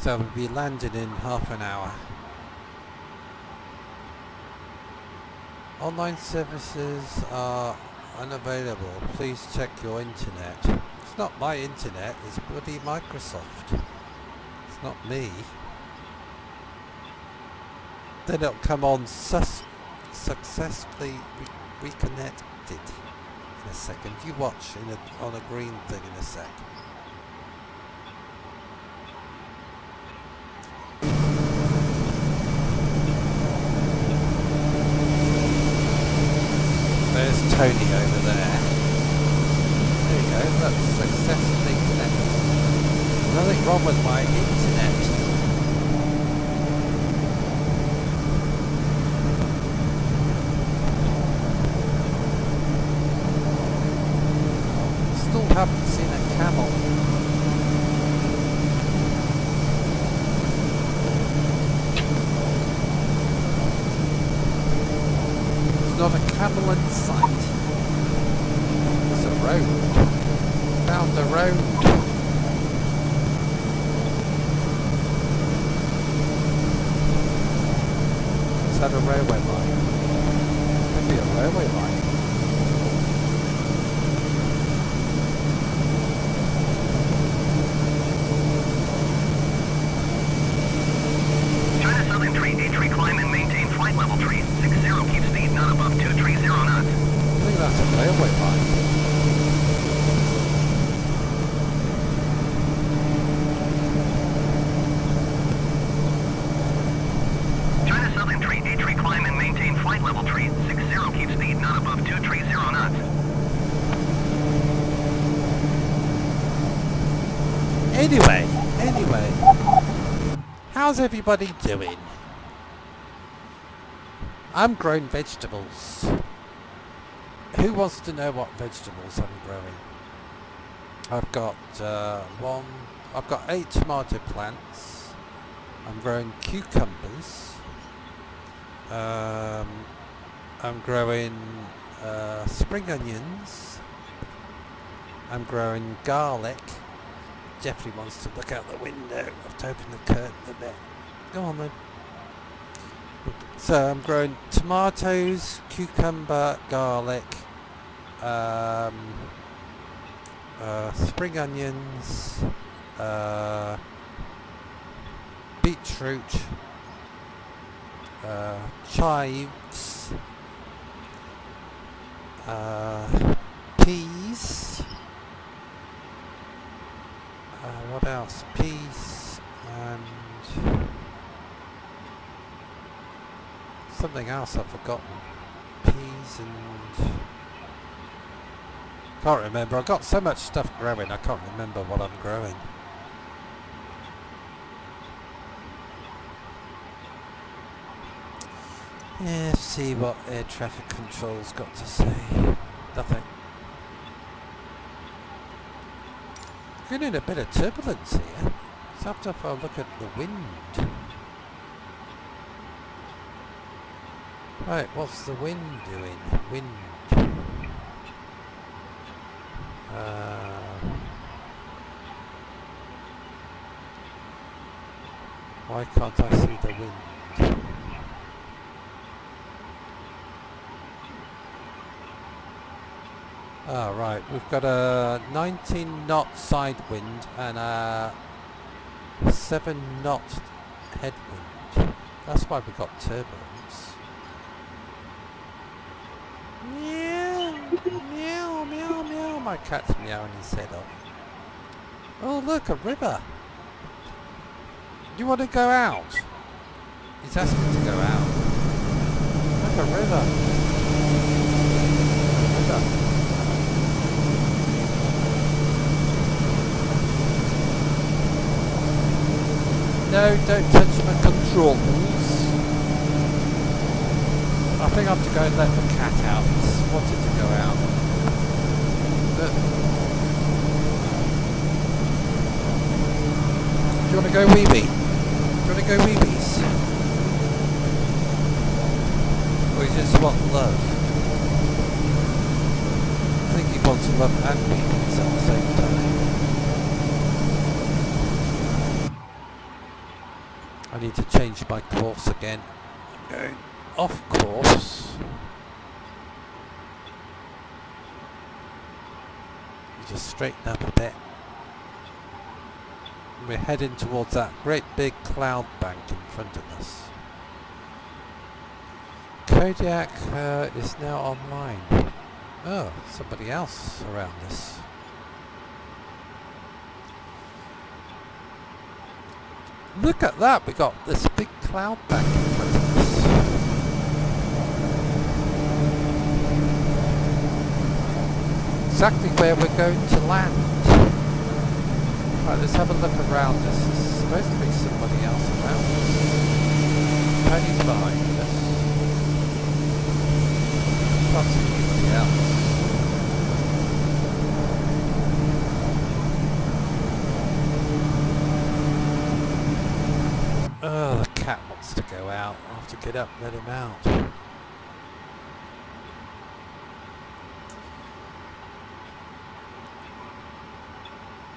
So we'll be landing in half an hour. Online services are unavailable. Please check your internet. It's not my internet, it's bloody Microsoft. It's not me. Then it'll come on successfully reconnected in a second. You watch on a green thing in a sec. There's Tony over there. There you go, that's successfully connected. Nothing wrong with my internet. haven't seen a camel. There's not a camel in sight. There's a road. Found the road. Is that a railway line? Could be a railway line. China Southern Tree, A-tree climb and maintain flight level tree. 60, keep speed not above 230 knots. I think that's a railway line. China Southern Tree, A-tree climb and maintain flight level tree. 60, keep speed not above 230 knots. Anyway, how's everybody doing? I'm growing vegetables. Who wants to know what vegetables I'm growing? I've got I've got 8 tomato plants. I'm growing cucumbers. I'm growing spring onions. I'm growing garlic. Jeffrey wants to look out the window. I've to open the curtain a bit. Go on then. So I'm growing tomatoes, cucumber, garlic, spring onions, beetroot, chives, peas, what else? Peas and something else I've forgotten. Peas and can't remember. I've got so much stuff growing I can't remember what I'm growing. Yeah, let's see what air traffic control's got to say. Nothing. Getting a bit of turbulence here. Let's have to have a look at the wind. Right, what's the wind doing? Wind. Why can't I see the wind? Ah, right, we've got a 19 knot side wind and a 7 knot headwind. That's why we got turbulence. Meow, meow, meow, meow. My cat's meowing his head off. Oh, look, a river. Do you want to go out? He's asking to go out. Look, a river. River. No, don't touch my controls. I think I have to go and let the cat out. It's wanted to go out. But do you want to go wee-wee? Do you want to go wee-wees? Or you just want love? I think he wants love and wee-wees at the same time. I need to change my course again. I'm going off course. You just straighten up a bit. We're heading towards that great big cloud bank in front of us. Kodiak is now online. Oh, somebody else around us. Look at that, we got this big cloud bank in front of us. Exactly where we're going to land. Right, let's have a look around us. There's supposed to be somebody else around us. Penny's behind us. Can't see anybody else. out, I'll have to get up and let him out.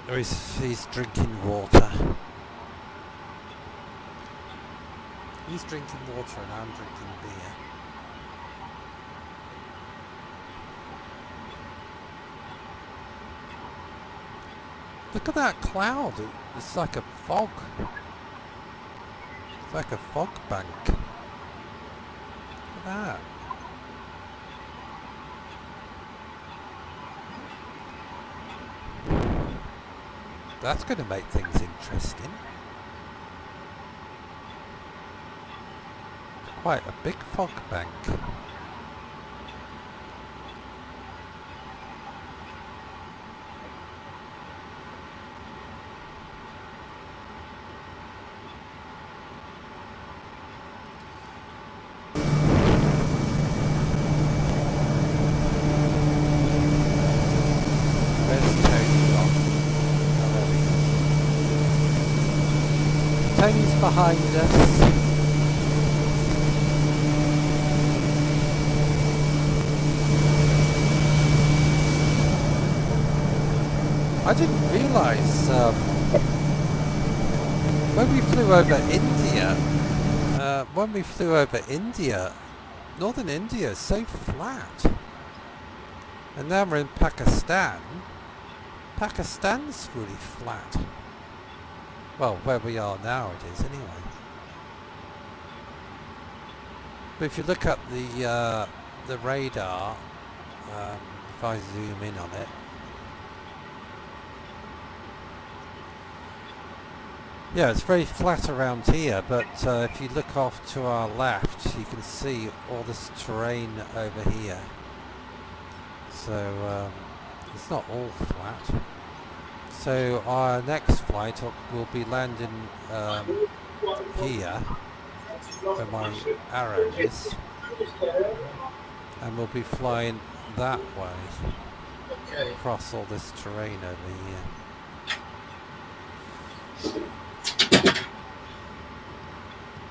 Oh, he's drinking water. He's drinking water and I'm drinking beer. Look at that cloud. It's like a fog. It's like a fog bank. Look at that. That's going to make things interesting. Quite a big fog bank. Tony's behind us. I didn't realise when we flew over India, northern India is so flat. And now we're in Pakistan. Pakistan's really flat. Well, where we are now it is anyway. But if you look at the radar, if I zoom in on it, yeah, it's very flat around here, but if you look off to our left, you can see all this terrain over here. So it's not all flat. So our next flight will be landing here, where my arrow is, and we'll be flying that way, across all this terrain over here.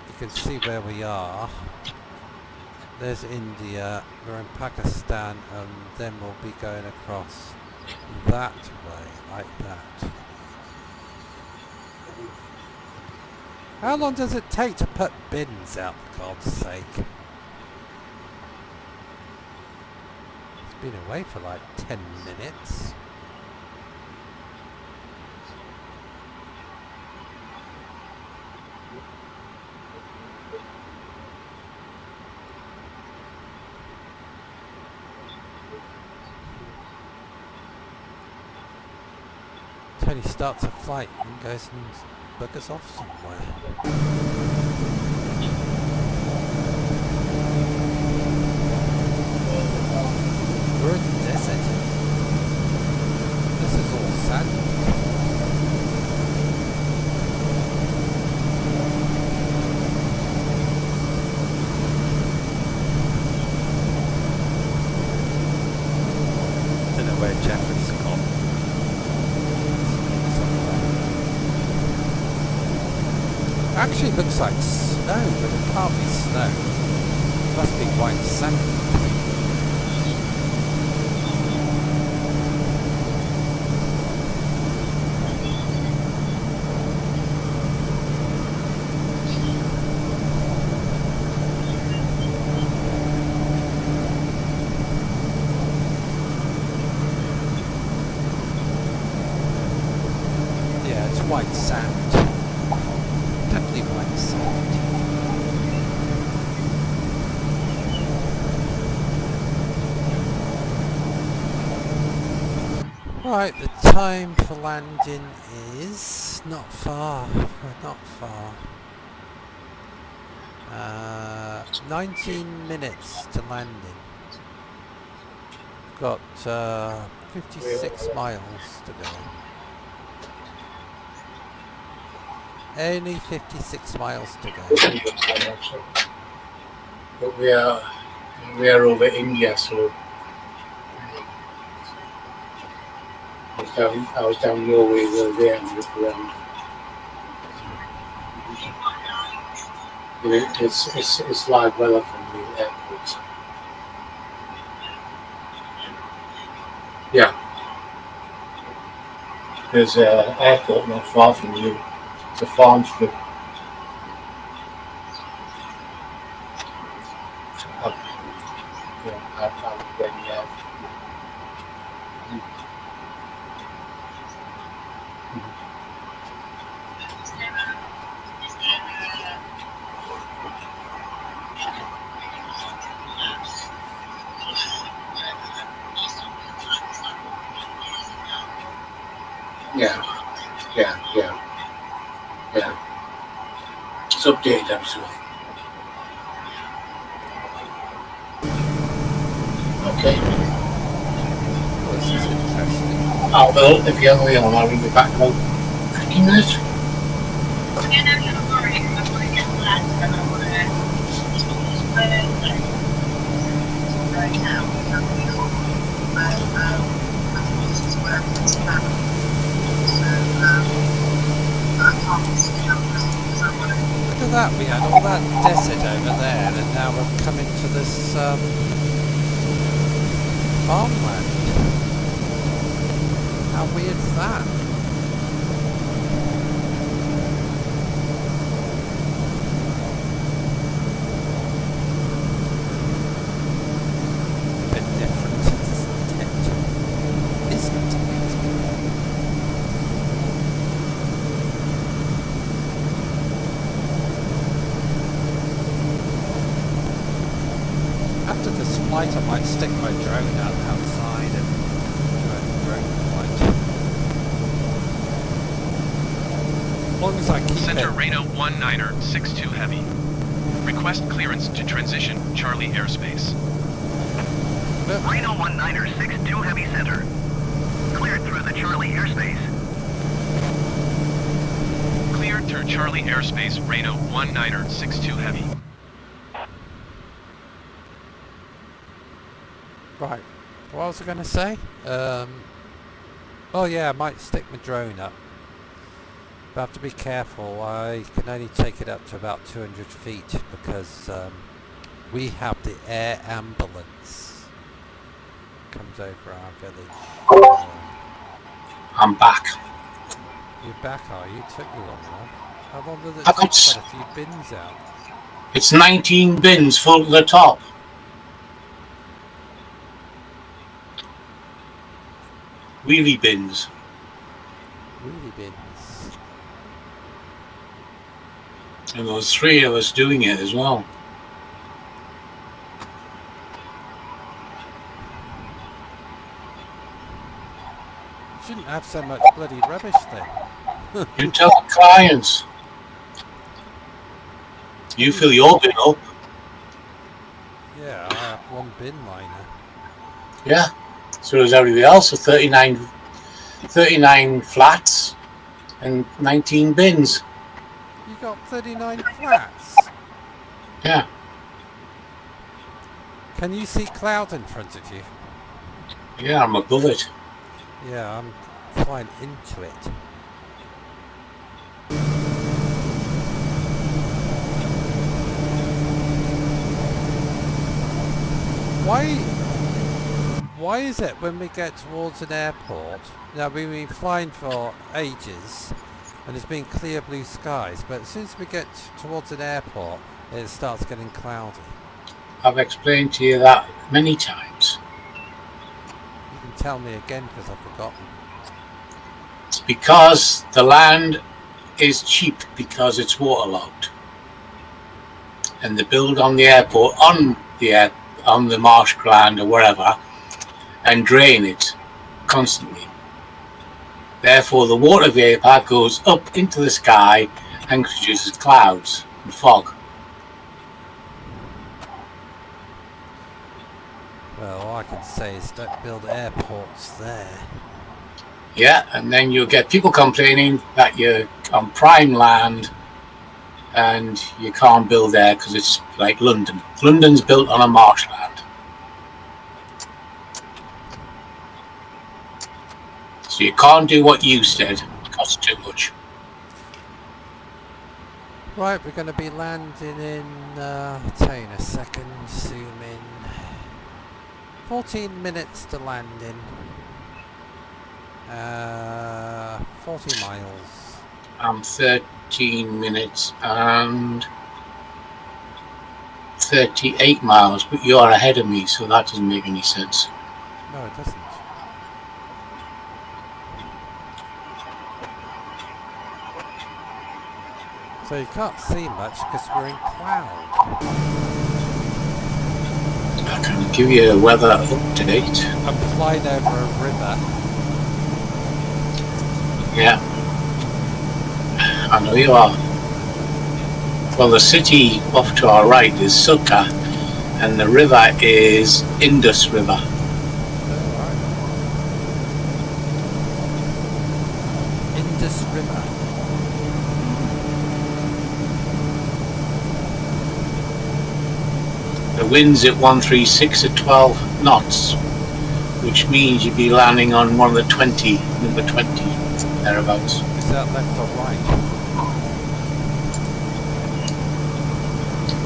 You can see where we are. There's India, we're in Pakistan, and then we'll be going across that way, like that. How long does it take to put bins out, for God's sake? It's been away for like 10 minutes. Tony starts a flight and goes and buggers off somewhere. We're in the desert. This is all sand. Don't know where Jeffrey's gone. Actually it looks like snow, but it can't be snow. It must be white sand. Yeah, it's white sand. Definitely white sand. Right, the time for landing is not far. We're not far. 19 minutes to landing. Got 56 miles to go. Only 56 miles to go. But we are over India, so I was down Norway the other day and looked around. It's live weather from the airport. Yeah, there's an airport not far from you. It's a farm strip. Up, out when yeah, yeah. It's updated episode. Okay. Well, this is interesting. I will, if you have me on, I'll ring you back about 15 minutes. Yeah, no, don't worry. I want to get that and I want to right now. I'm going to this is where it's at. So, I can't see how because I want to. Look at that, we had all that desert over there, and now we've come into this farmland. How weird's that? A bit different, isn't it? Isn't it? After this flight, I might stick my drone out outside and try a drone flight. As long as I keep Center it. Reno 19er 62 Heavy. Request clearance to transition Charlie airspace. Reno 19er 62 Heavy Center. Cleared through the Charlie airspace. Cleared through Charlie airspace, Reno 19er 62 Heavy. Right, what was I going to say? Oh yeah, I might stick my drone up. But I have to be careful, I can only take it up to about 200 feet because we have the air ambulance. Comes over our village. I'm back. You're back, are you? Took you long enough. How long did it I've take got to get a few bins out? It's 19 bins full to the top. Wheelie bins. Wheelie bins. And there was 3 of us doing it as well. Shouldn't have so much bloody rubbish then. You tell the clients. You fill your bin up. Yeah, I have one bin liner. Yeah. So does everybody else. So 39 flats and 19 bins. You got 39 flats. Yeah. Can you see cloud in front of you? Yeah, I'm above it. Yeah, I'm flying into it. Why is it when we get towards an airport, now we've been flying for ages and it's been clear blue skies, but as soon as we get towards an airport it starts getting cloudy? I've explained to you that many times. You can tell me again because I've forgotten. It's because the land is cheap because it's waterlogged. And they build on the airport, on the marshland or wherever, and drain it constantly. Therefore, the water vapor goes up into the sky and produces clouds and fog. Well, all I can say is don't build airports there. Yeah, and then you'll get people complaining that you're on prime land and you can't build there because it's like London. London's built on a marshland. So you can't do what you said. It costs too much. Right, we're going to be landing in, I'll tell you in a second, zoom in. 14 minutes to landing. 40 miles. I'm 13 minutes and 38 miles, but you're ahead of me, so that doesn't make any sense. No, it doesn't. So you can't see much because we're in cloud. I can give you a weather update. I'm flying over a river. Yeah, I know you are. Well, the city off to our right is Sukka, and the river is Indus River. Alright. Indus River. The wind's at 136 at 12 knots, which means you'd be landing on one of the 20, number 20, thereabouts. Is that left or right?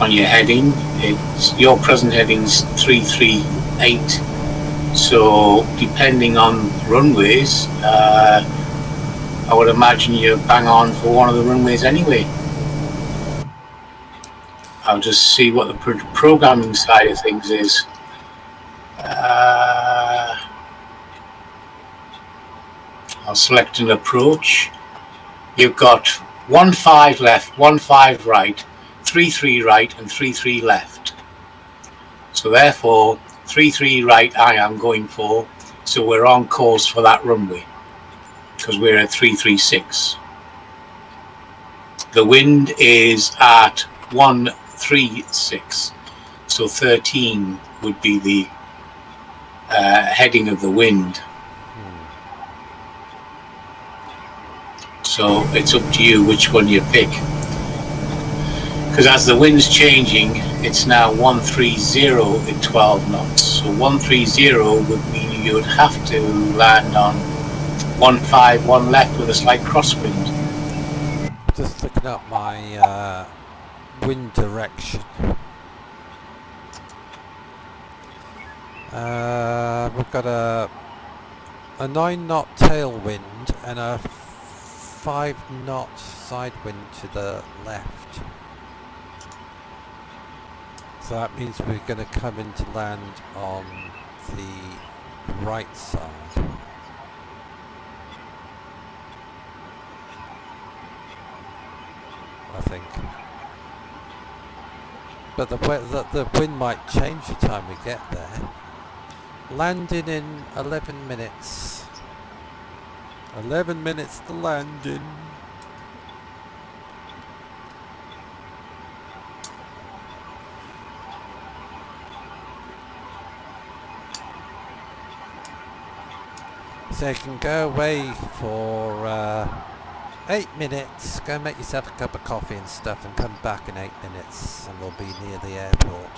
On your heading, your present heading's 338. So depending on runways, I would imagine you're bang on for one of the runways anyway. I'll just see what the programming side of things is. I'll select an approach. You've got 1-5 left, 1-5 right, 3-3 right, and 3-3 left. So therefore, 3-3 right I am going for, so we're on course for that runway, because we're at 336. The wind is at 136, so 13 would be the heading of the wind. So it's up to you which one you pick. Because as the wind's changing, it's now 130 at 12 knots. So 130 would mean you would have to land on 1-5, 1 left with a slight crosswind. Just looking up my wind direction. We've got a 9-knot tailwind and a 5-knot side wind to the left. So that means we're going to come in to land on the right side. I think. But the wind might change the time we get there. Landing in 11 minutes. 11 minutes to landing. So you can go away for 8 minutes, go make yourself a cup of coffee and stuff and come back in 8 minutes and we'll be near the airport.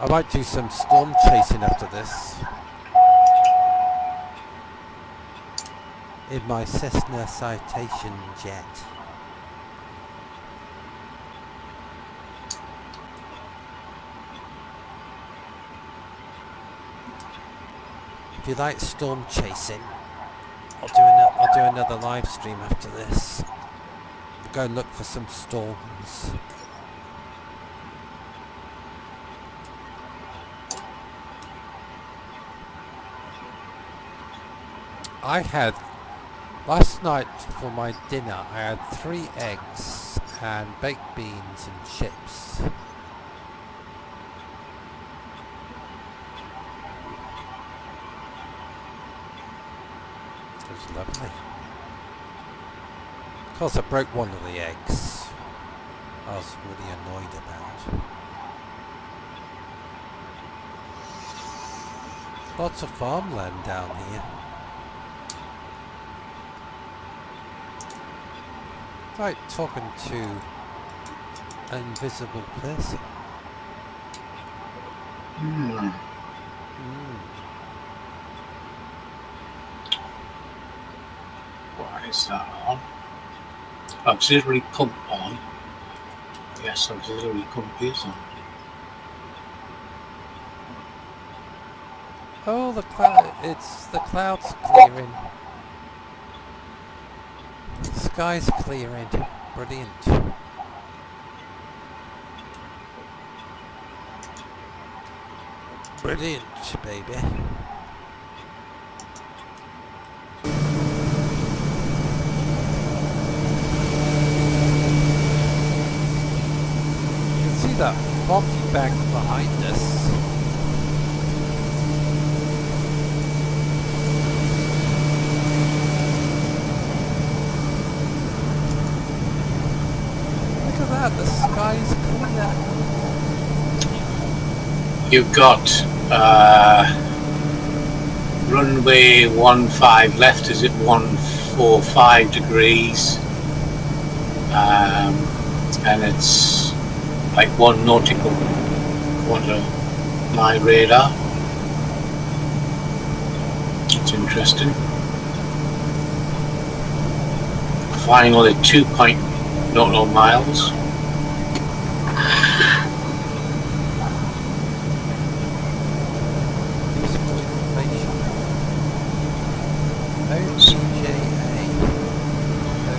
I might do some storm chasing after this. In my Cessna Citation jet. If you like storm chasing, I'll do another live stream after this. Go and look for some storms. I had last night for my dinner. I had 3 eggs and baked beans and chips. It was lovely. Of course, I broke one of the eggs. I was really annoyed about. Lots of farmland down here. Like talking to an invisible person. Is that on? Auxiliary pump on. Yes, auxiliary pump is on. Oh, the clouds clearing. Sky's clearing. Brilliant. Brilliant, baby. You can see that foggy bank behind us. Look at that, the sky's clear. You've got runway 15 left is at 145 degrees, and it's like 1 nautical quarter my radar. It's interesting. Final at 2.00 miles.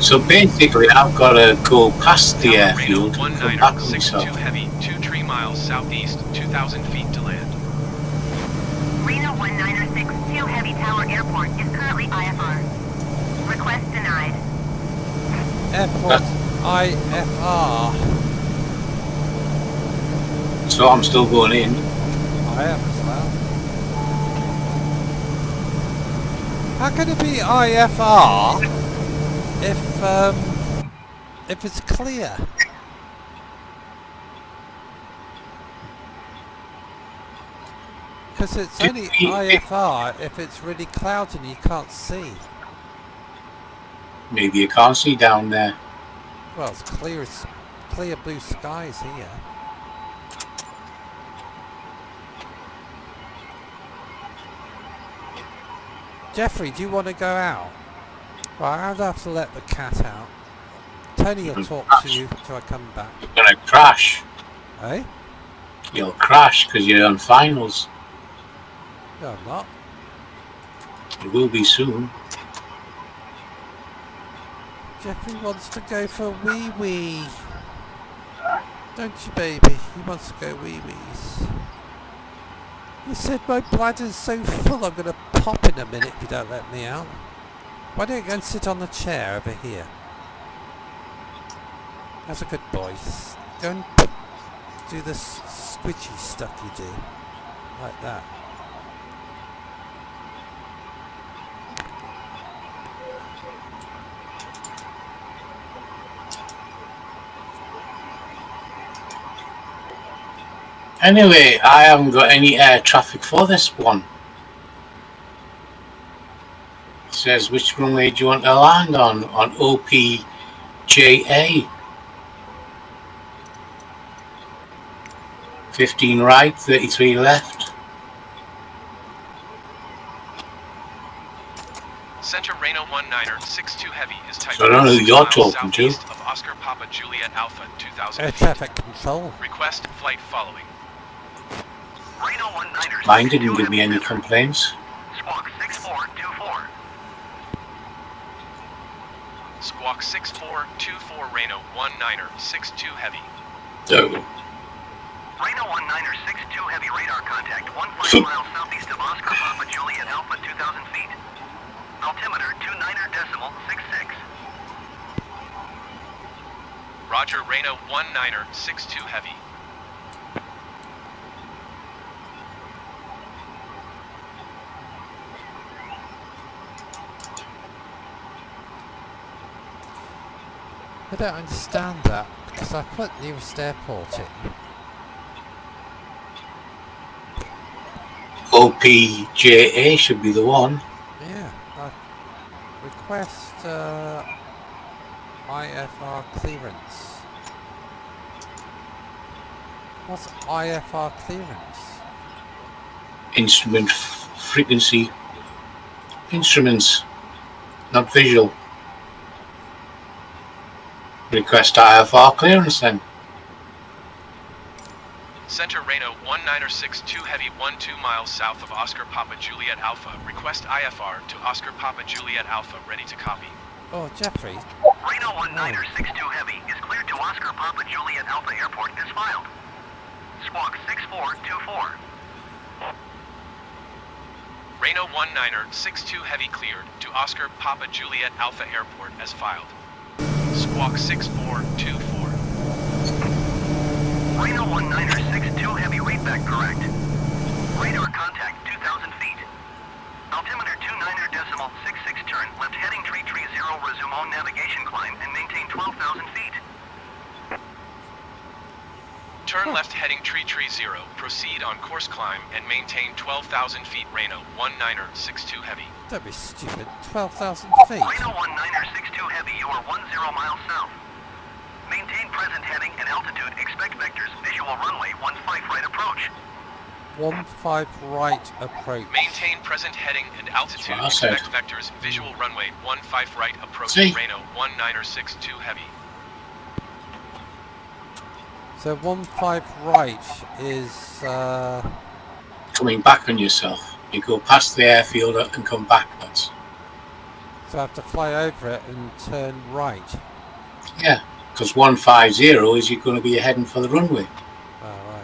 So basically, I've got to go past the airfield and come back on myself. Heavy, 2 miles southeast, 2,000 feet to land. Reno 1962 Heavy Tower Airport is currently IFR. Request denied. Airport IFR. So I'm still going in. I am as well. How can it be IFR if it's clear? Because it's only IFR if it's really cloudy and you can't see. Maybe you can't see down there. Well, it's clear blue skies here. Jeffrey, do you want to go out? Well, I'll have to let the cat out. Tony will talk to you till I come back. You're going to crash. Eh? You'll crash because you're on finals. No, I'm not. You will be soon. Jeffrey wants to go for wee-wee. Don't you, baby? He wants to go wee-wees. He said my bladder's so full I'm going to pop in a minute if you don't let me out. Why don't you go and sit on the chair over here? That's a good boy. Go and do the squidgy stuff you do. Like that. Anyway, I haven't got any air traffic for this one. It says, which runway do you want to land on OPJA? 15 right, 33 left. Center Reno 1962 Heavy is type. So I don't know who you're talking to. Of Oscar Papa Juliet Alpha 2000. Air traffic control. Request flight following. Reno 1962 Mine didn't give me any complaints. Squawk 6424. Squawk 6424 Reno 1962 Heavy. So, Reno 1962 Heavy radar contact 15 miles southeast of Oscar Papa Juliet Alpha 2,000 feet. Altimeter 29.66. Roger, Reno 1962 Heavy. I don't understand that because I put nearest airport in. OPJA should be the one. Yeah. Request IFR clearance. What's IFR clearance? Instrument frequency. Instruments, not visual. Request IFR clearance then. Center Reno 1962 Heavy 12 miles south of Oscar Papa Juliet Alpha. Request IFR to Oscar Papa Juliet Alpha. Ready to copy. Oh, Jeffrey. Reno 1962 Heavy is cleared to Oscar Papa Juliet Alpha Airport as filed. Squawk 6424. Reno 1962 Heavy cleared to Oscar Papa Juliet Alpha Airport as filed. Squawk 6424. Reno 1962 Heavy, read back correct. Radar contact 2,000 feet. Altimeter 29.66 turn, left heading 330, resume on navigation climb and maintain 12,000 feet. Turn left heading 330, proceed on course climb and maintain 12,000 feet. Reno 1962 Heavy. Don't be stupid. 12,000 feet. Reno 1962 Heavy, you are 10 miles south. Maintain present heading and altitude, expect vectors, visual runway 15 right approach. 15 right approach. Maintain present heading and altitude, That's what I expect vectors, visual runway 15 right approach. See? Reno 1962 Heavy. So 15 right is Coming back on yourself. You go past the airfield and come backwards. so I have to fly over it and turn right. Yeah, because 150 is you're going to be heading for the runway. Oh, right.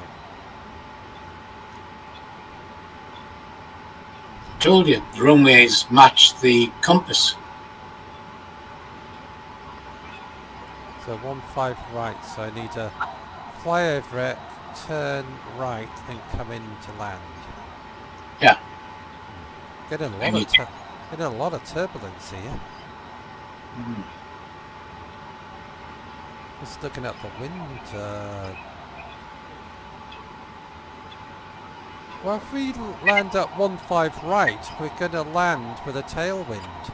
Told you, the runways match the compass. So 15 right, so I need to fly over it, turn right and come in to land. Yeah. Getting a And lot you of getting a lot of turbulence here. Just looking at the wind. Well, if we land at 15 right, we're going to land with a tailwind.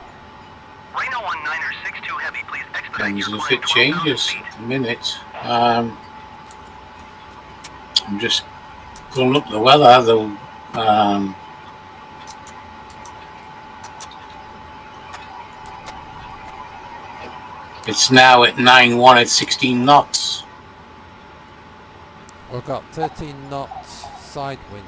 Reno 1962 Heavy, please expedite And your if climb it 12,000 changes feet. at the minute, I'm just pulling up the weather. It's now at 9-1 at 16 knots. We've got 13 knots side wind.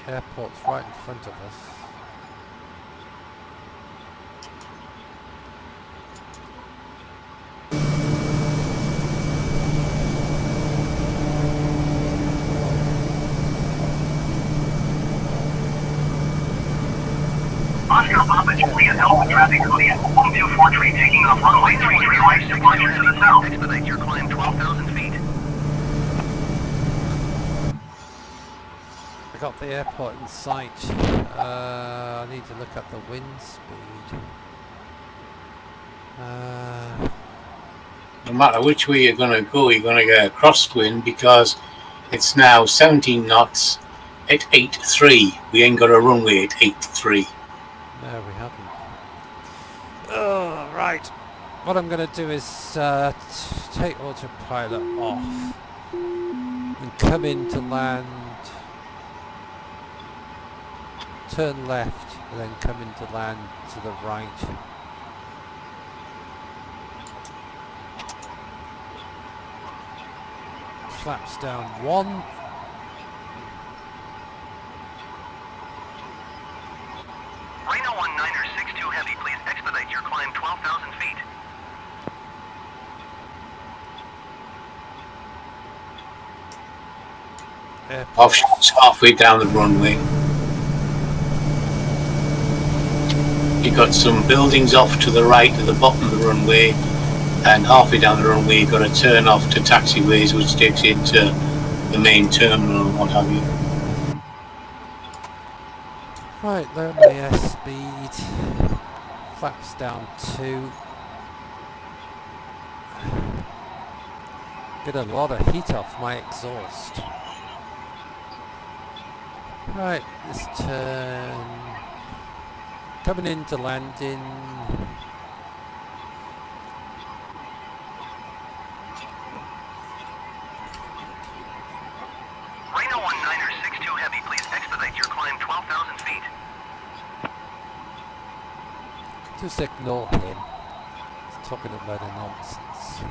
Airport's right in front of us. Oscar Papa Juliet Alpha traffic clear. 1243 taking off runway 33 right, departure to the south. Expedite your climb 12,000 feet. I got the airport in sight. I need to look at the wind speed. No matter which way you're going to go, you're going to get a crosswind because it's now 17 knots at 8.3. We ain't got a runway at 8.3. No, we haven't. Oh, right. What I'm going to do is take autopilot off and come in to land, turn left, and then come in to land to the right. Flaps down 1. Reno 1962 Heavy, please expedite your climb 12,000 feet. Offshore's halfway down the runway. You've got some buildings off to the right at the bottom of the runway, and halfway down the runway you've got to turn off to taxiways, which takes you into the main terminal and what have you. Right, lower my airspeed. Flaps down 2. Get a lot of heat off my exhaust. Right, this turn. Coming into landing. Reno 1962 Just ignore him. He's talking a load of nonsense.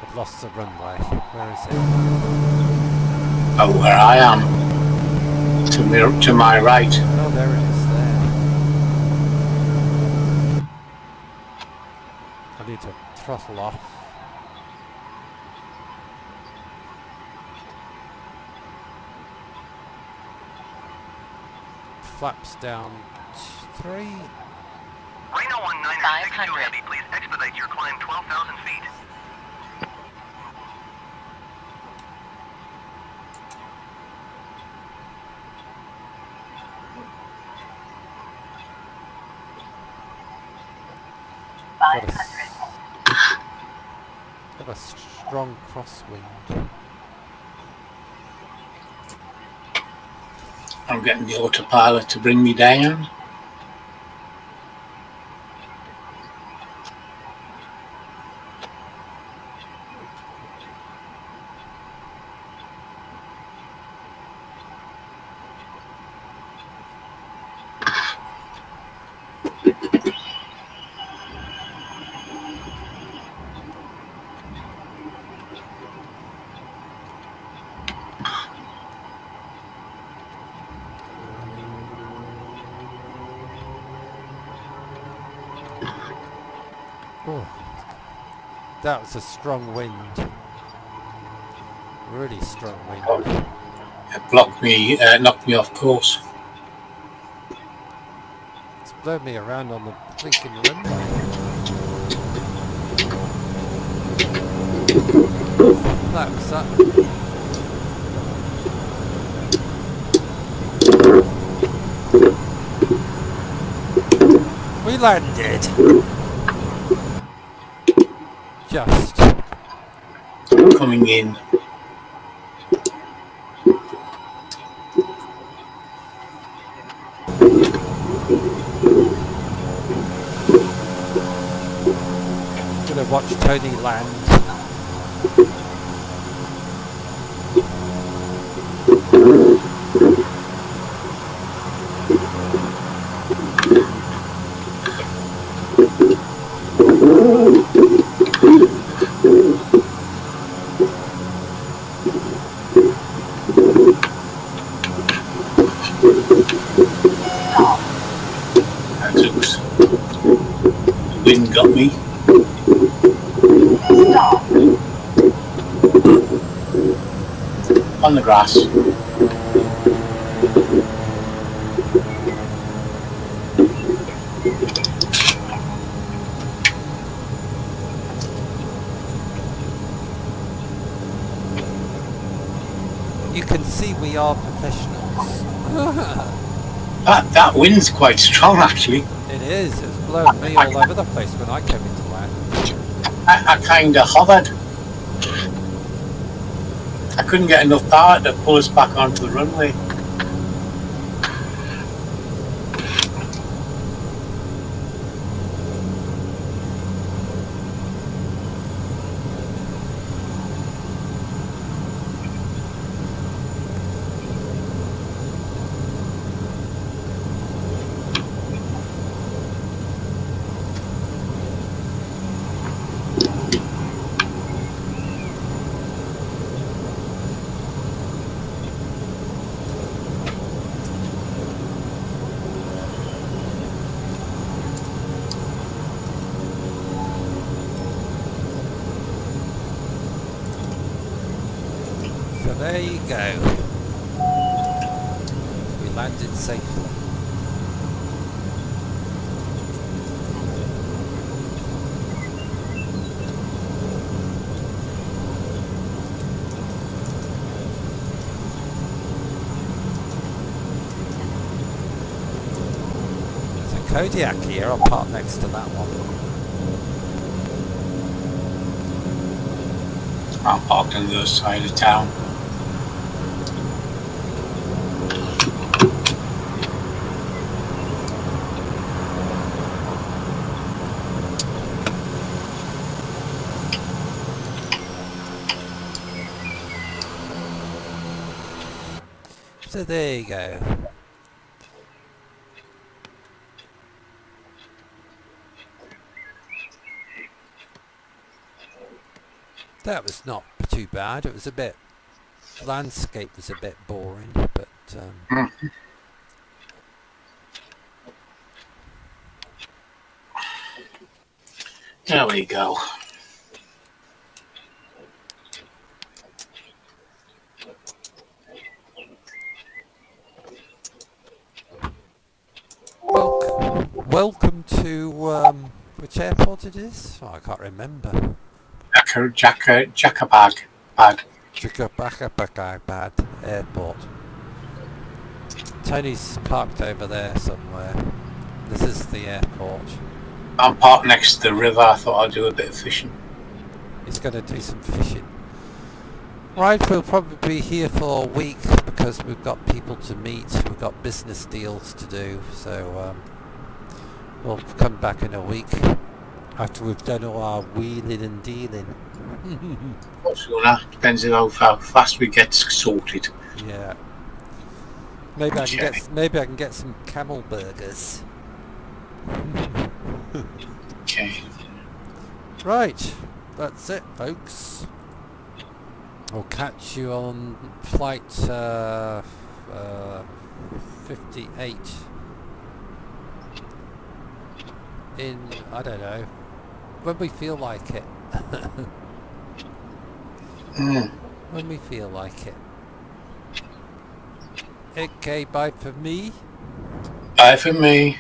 I've lost the runway. Where is it? Oh, where I am. To my right. Oh, there it is, there. I need to throttle off. Flaps down 3. Reno 1962 Heavy, please expedite your climb 12,000 feet. Got a strong crosswind. I'm getting the autopilot to bring me down. Oh, that was a strong wind. Really strong wind. It blocked me, knocked me off course. It's blown me around on the blinking runway. Flaps up. We landed. Just coming in. gonna watch Tony land. Wind got me. On the grass. You can see we are professionals. That wind's quite strong, actually. It is. It's blown me all over the place when I came into land. I kind of hovered. I couldn't get enough power to pull us back onto the runway. So there you go. We landed safely. There's a Kodiak here. I'll park next to that one. I'm parked on the other side of town. So there you go. That was not too bad. It was a bit... landscape was a bit boring, but... There we go. Welcome to which airport it is? Oh, I can't remember. Jacobabad. Jacobabad Airport. Tony's parked over there somewhere. This is the airport. I'm parked next to the river. I thought I'd do a bit of fishing. He's going to do some fishing. Right, we'll probably be here for a week because we've got people to meet. We've got business deals to do. So we'll come back in a week after we've done all our wheeling and dealing. Depends on how fast we get sorted. Yeah. Maybe I can get some camel burgers. Okay. Right, that's it, folks. I'll catch you on flight 58 in, I don't know, when we feel like it. When we feel like it. Okay, bye for me. Bye for me.